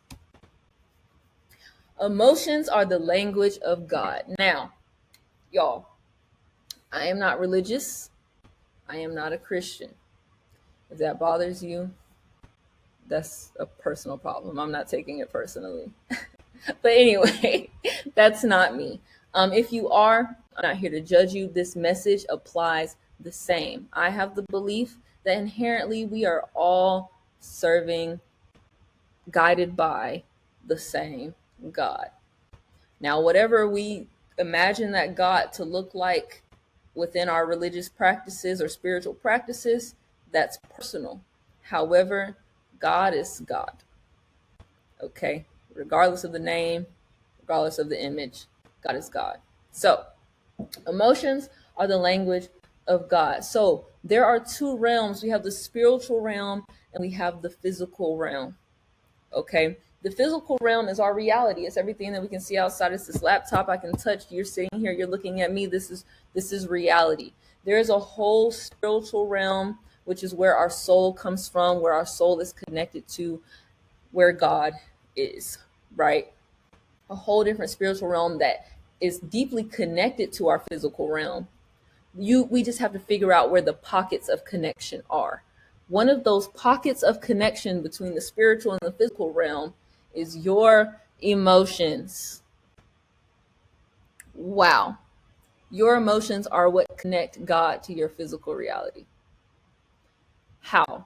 Emotions are the language of God. Now, y'all, I am not religious. I am not a Christian. If that bothers you, that's a personal problem. I'm not taking it personally. But anyway, that's not me. If you are, I'm not here to judge you. This message applies the same. I have the belief that inherently we are all serving, guided by the same God. Now, whatever we imagine that God to look like within our religious practices or spiritual practices, that's personal. However, God is God. Okay? Regardless of the name, regardless of the image, God is God. So, emotions are the language of God. So, there are two realms. We have the spiritual realm and we have the physical realm. Okay? The physical realm is our reality. It's everything that we can see outside. It's this laptop I can touch. You're sitting here, you're looking at me. This is reality. There is a whole spiritual realm, which is where our soul comes from, where our soul is connected to where God is, right? A whole different spiritual realm that is deeply connected to our physical realm. We just have to figure out where the pockets of connection are. One of those pockets of connection between the spiritual and the physical realm is your emotions. Wow. Your emotions are what connect God to your physical reality. How?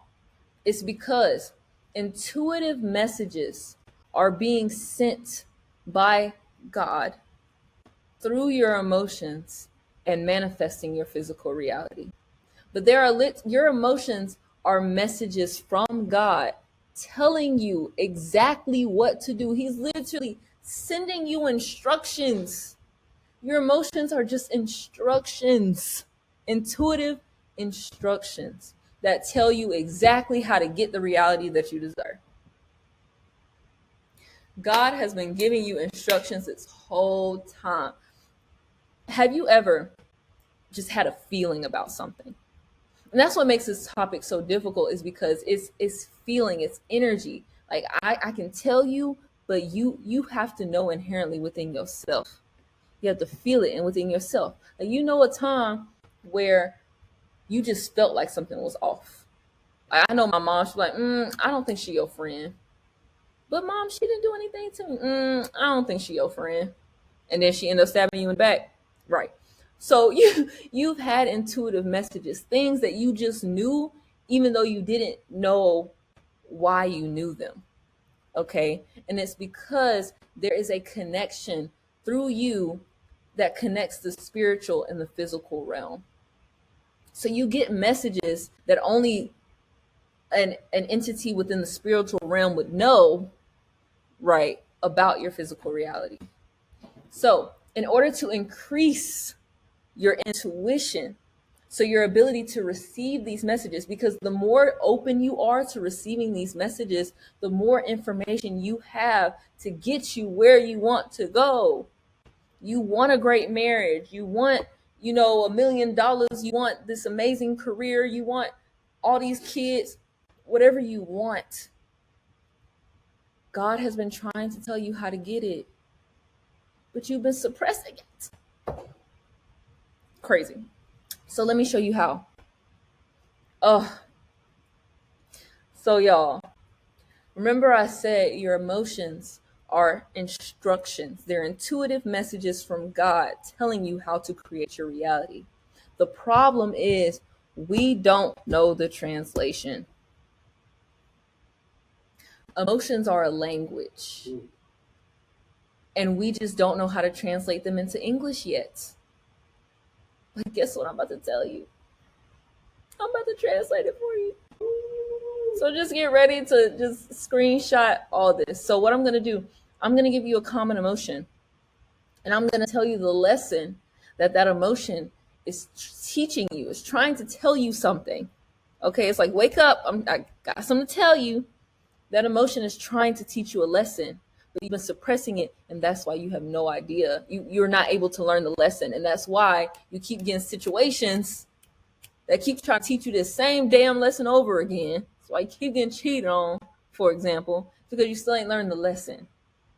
It's because intuitive messages are being sent by God through your emotions and manifesting your physical reality. But your emotions are messages from God telling you exactly what to do. He's literally sending you instructions. Your emotions are just instructions, intuitive instructions that tell you exactly how to get the reality that you desire. God has been giving you instructions this whole time. Have you ever just had a feeling about something? And that's what makes this topic so difficult, is because it's feeling, it's energy. Like I can tell you, but you have to know inherently within yourself. You have to feel it and within yourself. Like, you know, a time where you just felt like something was off. Like, I know my mom, she's like, I don't think she your friend. But mom, she didn't do anything to me. I don't think she your friend. And then she ended up stabbing you in the back. Right. So you've had intuitive messages, things that you just knew, even though you didn't know why you knew them. Okay. And it's because there is a connection through you that connects the spiritual and the physical realm. So you get messages that only an entity within the spiritual realm would know, right, about your physical reality. So, in order to increase your intuition, so your ability to receive these messages, because the more open you are to receiving these messages, the more information you have to get you where you want to go. You want a great marriage, you want, $1 million, you want this amazing career, you want all these kids, whatever you want. God has been trying to tell you how to get it, but you've been suppressing it. Crazy. So let me show you how. So y'all, remember I said your emotions are instructions. They're intuitive messages from God telling you how to create your reality. The problem is we don't know the translation. Emotions are a language, and we just don't know how to translate them into English yet. But guess what I'm about to tell you? I'm about to translate it for you. So just get ready to just screenshot all this. So what I'm going to do, I'm going to give you a common emotion, and I'm going to tell you the lesson that emotion is teaching you. It's trying to tell you something. Okay, it's like, wake up. I got something to tell you. That emotion is trying to teach you a lesson, but you've been suppressing it, and that's why you have no idea. You're not able to learn the lesson, and that's why you keep getting situations that keep trying to teach you this same damn lesson over again. So I keep getting cheated on, for example, because you still ain't learned the lesson,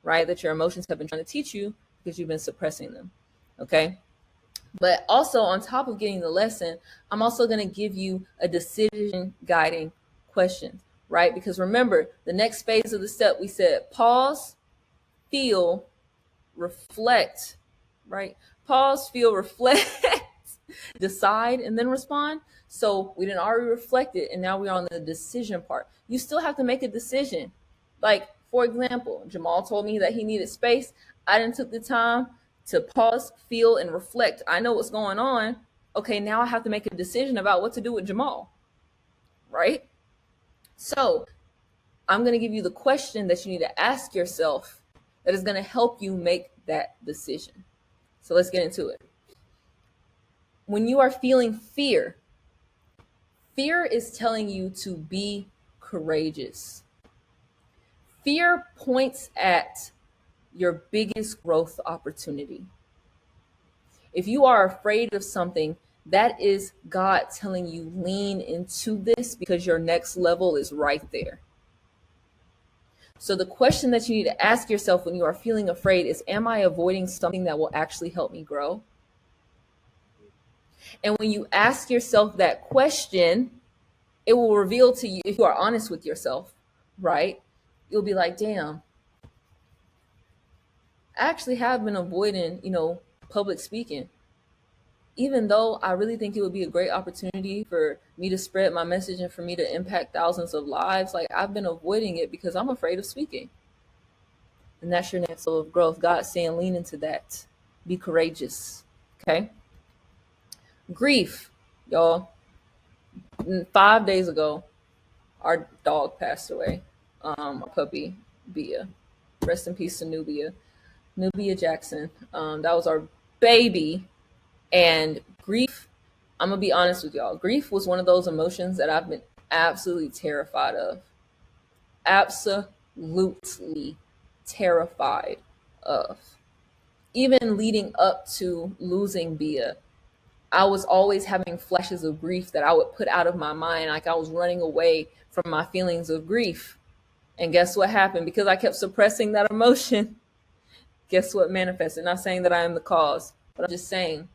right? That your emotions have been trying to teach you because you've been suppressing them. Okay. But also, on top of getting the lesson, I'm also going to give you a decision guiding question, right? Because remember, the next phase of the step, we said pause, feel, reflect, right? Pause, feel, reflect, decide, and then respond. So we didn't already reflect it, and now we're on the decision part. You still have to make a decision. Like, for example, Jamal told me that he needed space. I didn't took the time to pause, feel, and reflect. I know what's going on. Okay, now I have to make a decision about what to do with Jamal, right? So I'm going to give you the question that you need to ask yourself that is going to help you make that decision. So let's get into it. When you are feeling fear, fear is telling you to be courageous. Fear points at your biggest growth opportunity. If you are afraid of something, that is God telling you lean into this because your next level is right there. So the question that you need to ask yourself when you are feeling afraid is, am I avoiding something that will actually help me grow? And when you ask yourself that question, it will reveal to you, if you are honest with yourself, right? You'll be like, damn, I actually have been avoiding, public speaking. Even though I really think it would be a great opportunity for me to spread my message and for me to impact thousands of lives, like I've been avoiding it because I'm afraid of speaking. And that's your next level of growth. God's saying, lean into that. Be courageous. Okay. Grief, y'all. 5 days ago, our dog passed away. Our puppy, Bia. Rest in peace to Nubia Jackson. That was our baby. And grief, I'm going to be honest with y'all. Grief was one of those emotions that I've been absolutely terrified of. Absolutely terrified of. Even leading up to losing Bia, I was always having flashes of grief that I would put out of my mind. Like I was running away from my feelings of grief. And guess what happened? Because I kept suppressing that emotion, guess what manifested? Not saying that I am the cause, but I'm just saying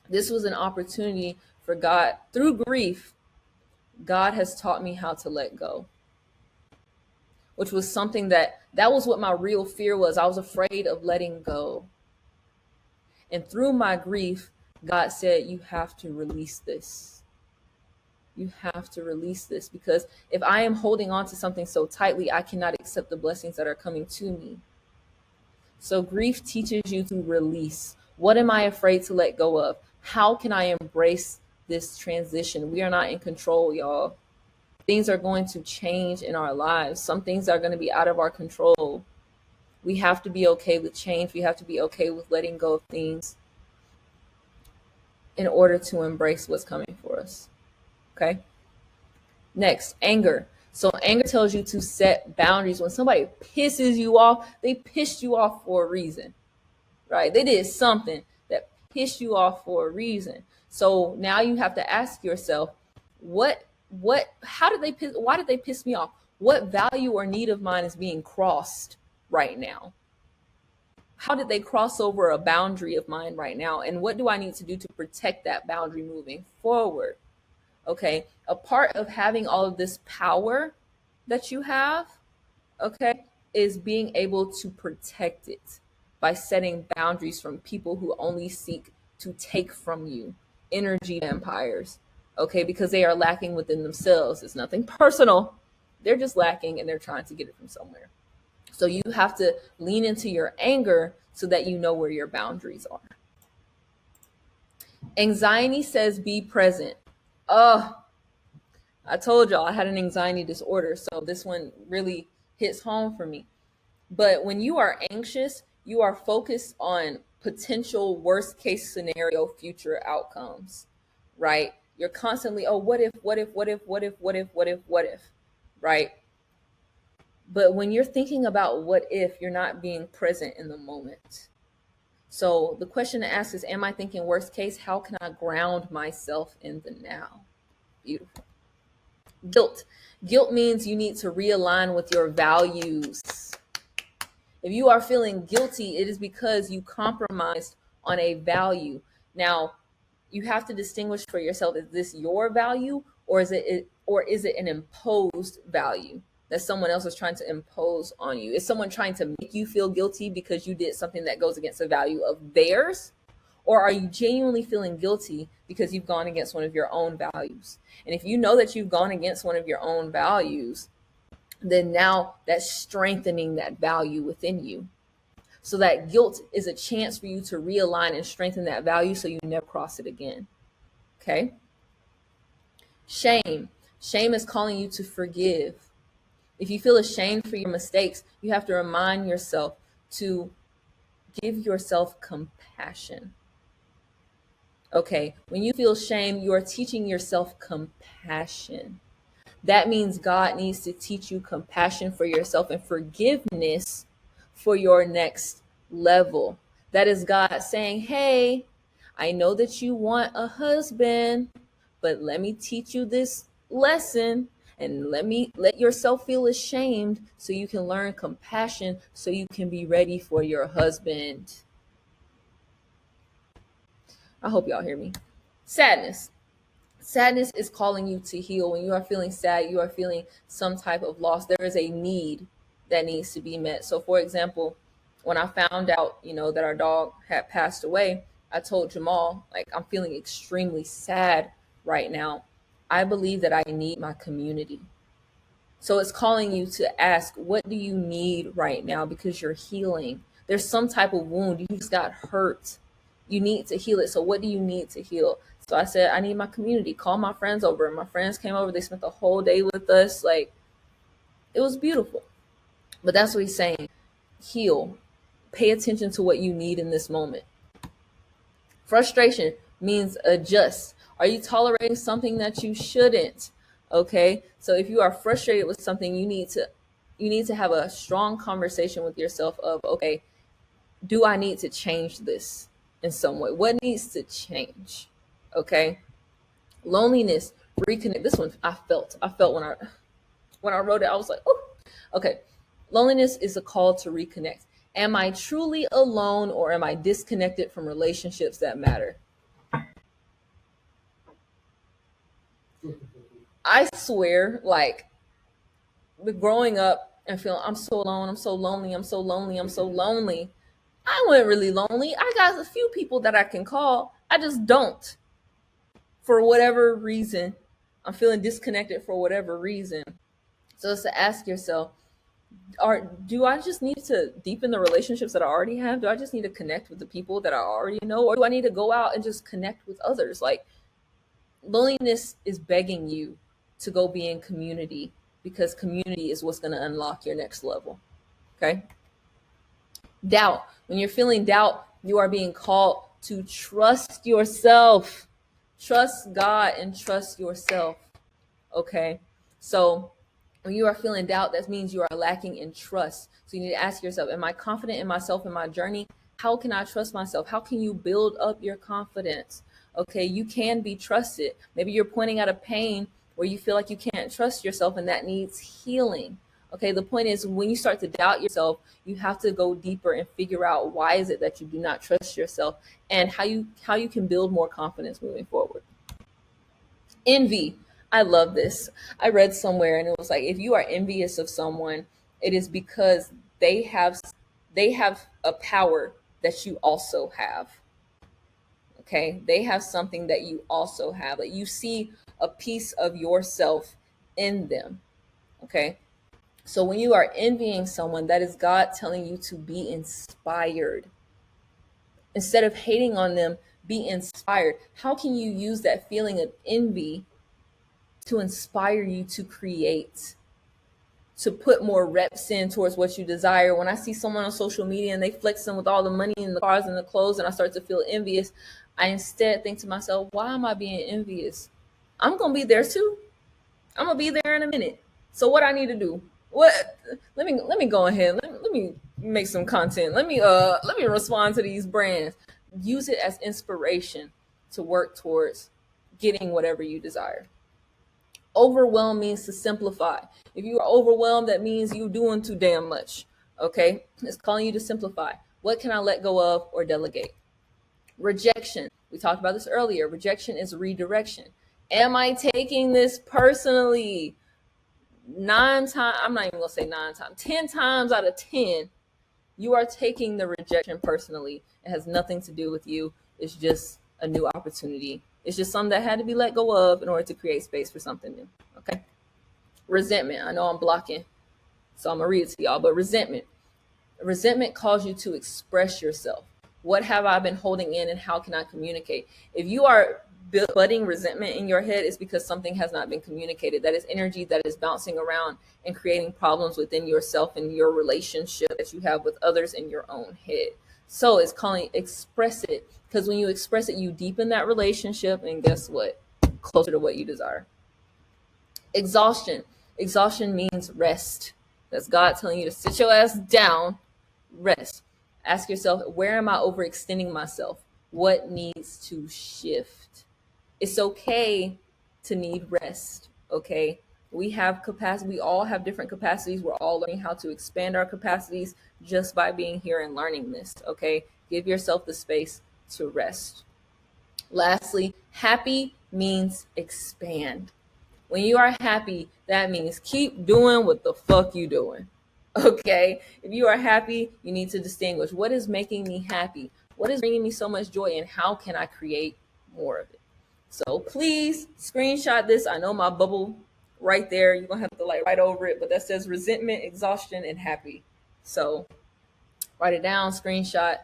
this was an opportunity for God. Through grief, God has taught me how to let go, which was something that was what my real fear was. I was afraid of letting go. And through my grief, God said, you have to release this. You have to release this, because if I am holding on to something so tightly, I cannot accept the blessings that are coming to me. So grief teaches you to release. What am I afraid to let go of? How can I embrace this transition? We are not in control, y'all. Things are going to change in our lives. Some things are going to be out of our control. We have to be okay with change. We have to be okay with letting go of things in order to embrace what's coming for us. Okay? Next, anger. So anger tells you to set boundaries. When somebody pisses you off, they pissed you off for a reason, right? They did something that pissed you off for a reason. So now you have to ask yourself, how did they piss, why did they piss me off? What value or need of mine is being crossed right now? How did they cross over a boundary of mine right now? And what do I need to do to protect that boundary moving forward? Okay, a part of having all of this power that you have, okay, is being able to protect it by setting boundaries from people who only seek to take from you, energy vampires, okay, because they are lacking within themselves. It's nothing personal. They're just lacking and they're trying to get it from somewhere. So you have to lean into your anger so that you know where your boundaries are. Anxiety says be present. Oh, I told y'all I had an anxiety disorder, so this one really hits home for me. But when you are anxious, you are focused on potential worst case scenario future outcomes, right? You're constantly, oh, what if, right? But when you're thinking about what if, you're not being present in the moment. So the question to ask is, am I thinking worst case? How can I ground myself in the now? Beautiful. Guilt. Guilt means you need to realign with your values. If you are feeling guilty, it is because you compromised on a value. Now, you have to distinguish for yourself, is this your value, or is it an imposed value that someone else is trying to impose on you? Is someone trying to make you feel guilty because you did something that goes against the value of theirs? Or are you genuinely feeling guilty because you've gone against one of your own values? And if you know that you've gone against one of your own values, then now that's strengthening that value within you. So that guilt is a chance for you to realign and strengthen that value so you never cross it again. Okay? Shame. Shame is calling you to forgive. If you feel ashamed for your mistakes, you have to remind yourself to give yourself compassion. Okay? When you feel shame, you are teaching yourself compassion. That means God needs to teach you compassion for yourself and forgiveness for your next level. That is God saying, hey, I know that you want a husband, but let me teach you this lesson and let yourself feel ashamed so you can learn compassion so you can be ready for your husband. I hope y'all hear me. Sadness. Sadness is calling you to heal. When you are feeling sad, you are feeling some type of loss. There is a need that needs to be met. So, for example, when I found out, that our dog had passed away, I told Jamal, like, I'm feeling extremely sad right now. I believe that I need my community. So it's calling you to ask, what do you need right now? Because you're healing. There's some type of wound. You just got hurt. You need to heal it. So what do you need to heal? So I said, I need my community. Call my friends over. And my friends came over. They spent the whole day with us. Like, it was beautiful. But that's what he's saying. Heal. Pay attention to what you need in this moment. Frustration means adjust. Are you tolerating something that you shouldn't? Okay. So if you are frustrated with something, you need to have a strong conversation with yourself of, okay, do I need to change this in some way? What needs to change? Okay. Loneliness, reconnect. This one I felt when I wrote it, I was like, oh, okay. Loneliness is a call to reconnect. Am I truly alone, or am I disconnected from relationships that matter? I swear, like, growing up and feeling I'm so alone, I'm so lonely, I'm so lonely, I'm so lonely. I wasn't really lonely. I got a few people that I can call. I just don't. For whatever reason, I'm feeling disconnected for whatever reason. So it's to ask yourself, do I just need to deepen the relationships that I already have? Do I just need to connect with the people that I already know? Or do I need to go out and just connect with others? Like, loneliness is begging you to go be in community, because community is what's going to unlock your next level. Okay. Doubt. When you're feeling doubt, you are being called to trust yourself. Trust God and trust yourself. Okay. So when you are feeling doubt, that means you are lacking in trust. So you need to ask yourself, am I confident in myself and my journey? How can I trust myself? How can you build up your confidence? Okay, you can be trusted. Maybe you're pointing out a pain where you feel like you can't trust yourself and that needs healing. Okay, the point is, when you start to doubt yourself, you have to go deeper and figure out why is it that you do not trust yourself, and how you can build more confidence moving forward. Envy. I love this. I read somewhere and it was like, if you are envious of someone, it is because they have a power that you also have. Okay? They have something that you also have. Like, you see a piece of yourself in them. Okay? So when you are envying someone, that is God telling you to be inspired. Instead of hating on them, be inspired. How can you use that feeling of envy to inspire you to create, to put more reps in towards what you desire? When I see someone on social media and they flexing with all the money and the cars and the clothes, and I start to feel envious, I instead think to myself, why am I being envious? I'm going to be there too. I'm going to be there in a minute. So what I need to do? What? Let me go ahead. Let me make some content. Let me respond to these brands. Use it as inspiration to work towards getting whatever you desire. Overwhelm means to simplify. If you are overwhelmed, that means you're doing too damn much. Okay? It's calling you to simplify. What can I let go of or delegate? Rejection. We talked about this earlier. Rejection is redirection. Am I taking this personally? 9 times, I'm not even gonna say 9 times, 10 times out of 10, you are taking the rejection personally. It has nothing to do with you. It's just a new opportunity. It's just something that had to be let go of in order to create space for something new. Okay. Resentment. I know I'm blocking, so I'm gonna read it to y'all. But resentment calls you to express yourself. What have I been holding in, and how can I communicate? If you are budding resentment in your head, it's because something has not been communicated. That is energy that is bouncing around and creating problems within yourself and your relationship that you have with others in your own head. So it's calling express it, because when you express it, you deepen that relationship, and guess what? Closer to what you desire. Exhaustion. Exhaustion means rest. That's God telling you to sit your ass down, rest. Ask yourself, where am I overextending myself? What needs to shift? It's okay to need rest, okay? We have capacity. We all have different capacities. We're all learning how to expand our capacities just by being here and learning this, okay? Give yourself the space to rest. Lastly, happy means expand. When you are happy, that means keep doing what the fuck you doing. Okay? If you are happy, you need to distinguish what is making me happy, what is bringing me so much joy, and how can I create more of it. So please screenshot this. I know my bubble right there. You're gonna have to like write over it, but that says resentment, exhaustion, and happy. So write it down, screenshot.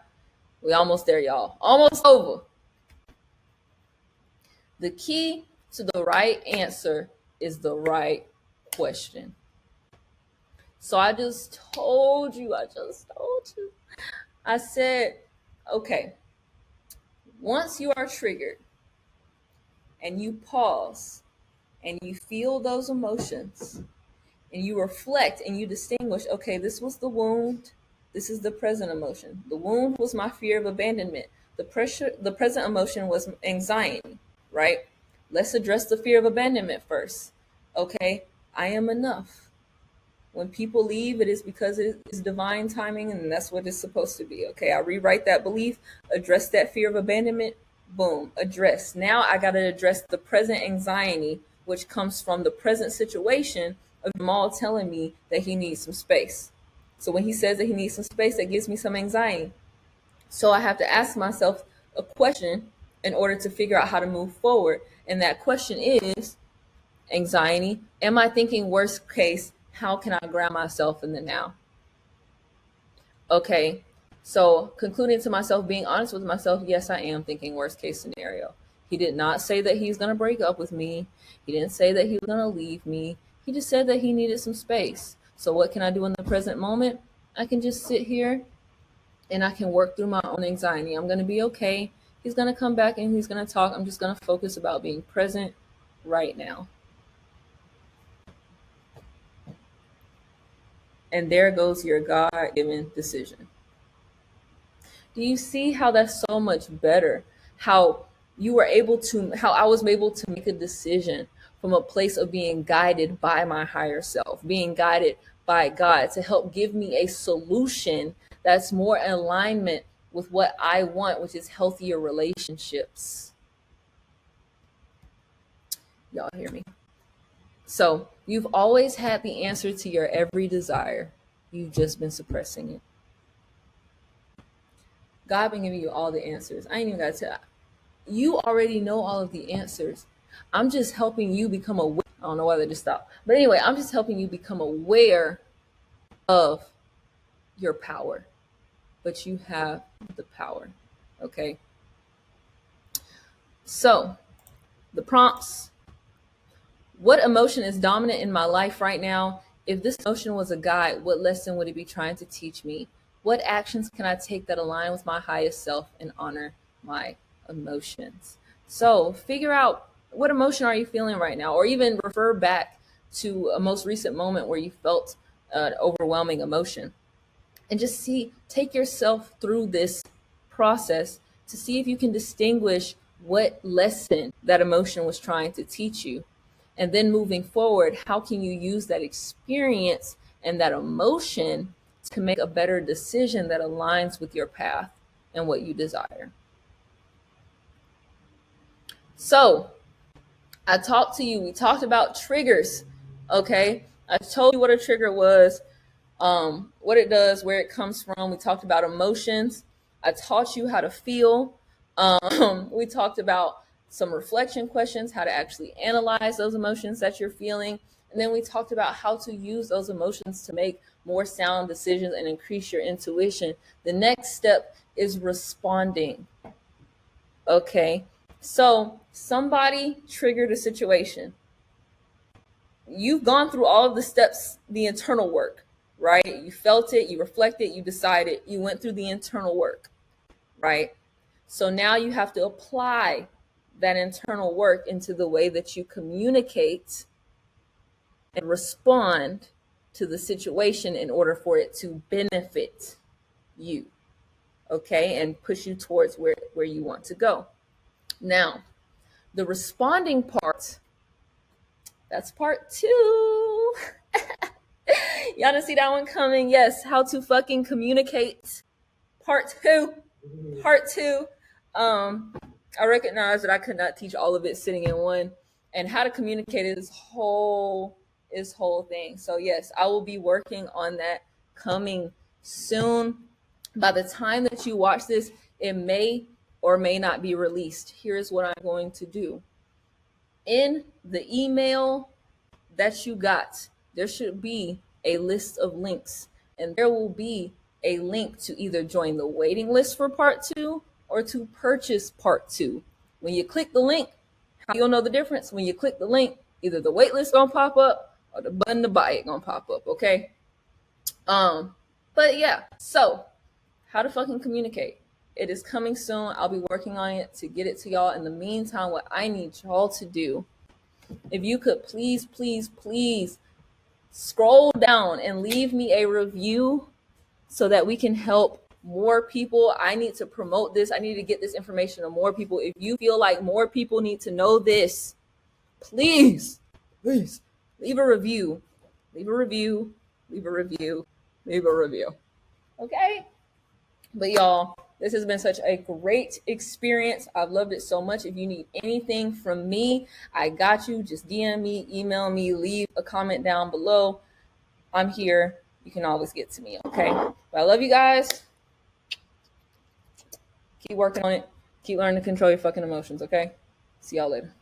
We almost there, y'all. Almost over. The key to the right answer is the right question. So I just told you. I said, okay, once you are triggered and you pause and you feel those emotions and you reflect and you distinguish, okay, this was the wound, this is the present emotion. The wound was my fear of abandonment. The present emotion was anxiety, right? Let's address the fear of abandonment first. Okay, I am enough. When people leave, it is because it is divine timing, and that's what it's supposed to be. Okay, I rewrite that belief, address that fear of abandonment, boom, address. Now I got to address the present anxiety, which comes from the present situation of Jamal telling me that he needs some space. So when he says that he needs some space, that gives me some anxiety. So I have to ask myself a question in order to figure out how to move forward. And that question is, anxiety, am I thinking worst case? How can I ground myself in the now? Okay, so concluding to myself, being honest with myself, yes, I am thinking worst case scenario. He did not say that he's going to break up with me. He didn't say that he was going to leave me. He just said that he needed some space. So what can I do in the present moment? I can just sit here and I can work through my own anxiety. I'm going to be okay. He's going to come back and he's going to talk. I'm just going to focus about being present right now. And there goes your God-given decision. Do you see how that's so much better? How I was able to make a decision from a place of being guided by my higher self, being guided by God to help give me a solution that's more in alignment with what I want, which is healthier relationships. Y'all hear me? So you've always had the answer to your every desire. You've just been suppressing it. God been giving you all the answers. I ain't even got to tell. You already know all of the answers. I'm just helping you become aware. I don't know why they just stopped. But anyway, I'm just helping you become aware of your power. But you have the power. Okay? So, the prompts. What emotion is dominant in my life right now? If this emotion was a guide, what lesson would it be trying to teach me? What actions can I take that align with my highest self and honor my emotions? So figure out, what emotion are you feeling right now? Or even refer back to a most recent moment where you felt overwhelming emotion. And just take yourself through this process to see if you can distinguish what lesson that emotion was trying to teach you. And then moving forward, how can you use that experience and that emotion to make a better decision that aligns with your path and what you desire? So, I talked to you, we talked about triggers, okay? I told you what a trigger was, what it does, where it comes from. We talked about emotions. I taught you how to feel. We talked about some reflection questions, how to actually analyze those emotions that you're feeling. And then we talked about how to use those emotions to make more sound decisions and increase your intuition. The next step is responding. Okay. So somebody triggered a situation. You've gone through all of the steps, the internal work, right? You felt it, you reflected, you decided, you went through the internal work, right? So now you have to apply that internal work into the way that you communicate and respond to the situation in order for it to benefit you, okay, and push you towards where you want to go. Now, the responding part, that's part 2. Y'all didn't see that one coming? Yes, how to fucking communicate. Part 2. Part 2. I recognize that I could not teach all of it sitting in one, and how to communicate is whole thing. So yes, I will be working on that coming soon. By the time that you watch this, it may or may not be released. Here's what I'm going to do. In the email that you got, there should be a list of links, and there will be a link to either join the waiting list for part 2 or to purchase part 2. When you click the link, how you'll know the difference? When you click the link, either the wait list gonna pop up or the button to buy it gonna pop up, okay? But yeah, so how to fucking communicate. It is coming soon. I'll be working on it to get it to y'all. In the meantime, what I need y'all to do, if you could please, please, please scroll down and leave me a review so that we can help more people. I need to promote this. I need to get this information to more people. If you feel like more people need to know this, please leave a review. Leave a review. Leave a review. Leave a review. Okay? But y'all, this has been such a great experience. I've loved it so much. If you need anything from me, I got you. Just DM me, email me, leave a comment down below. I'm here. You can always get to me, okay? But I love you guys. Keep working on it. Keep learning to control your fucking emotions, okay? See y'all later.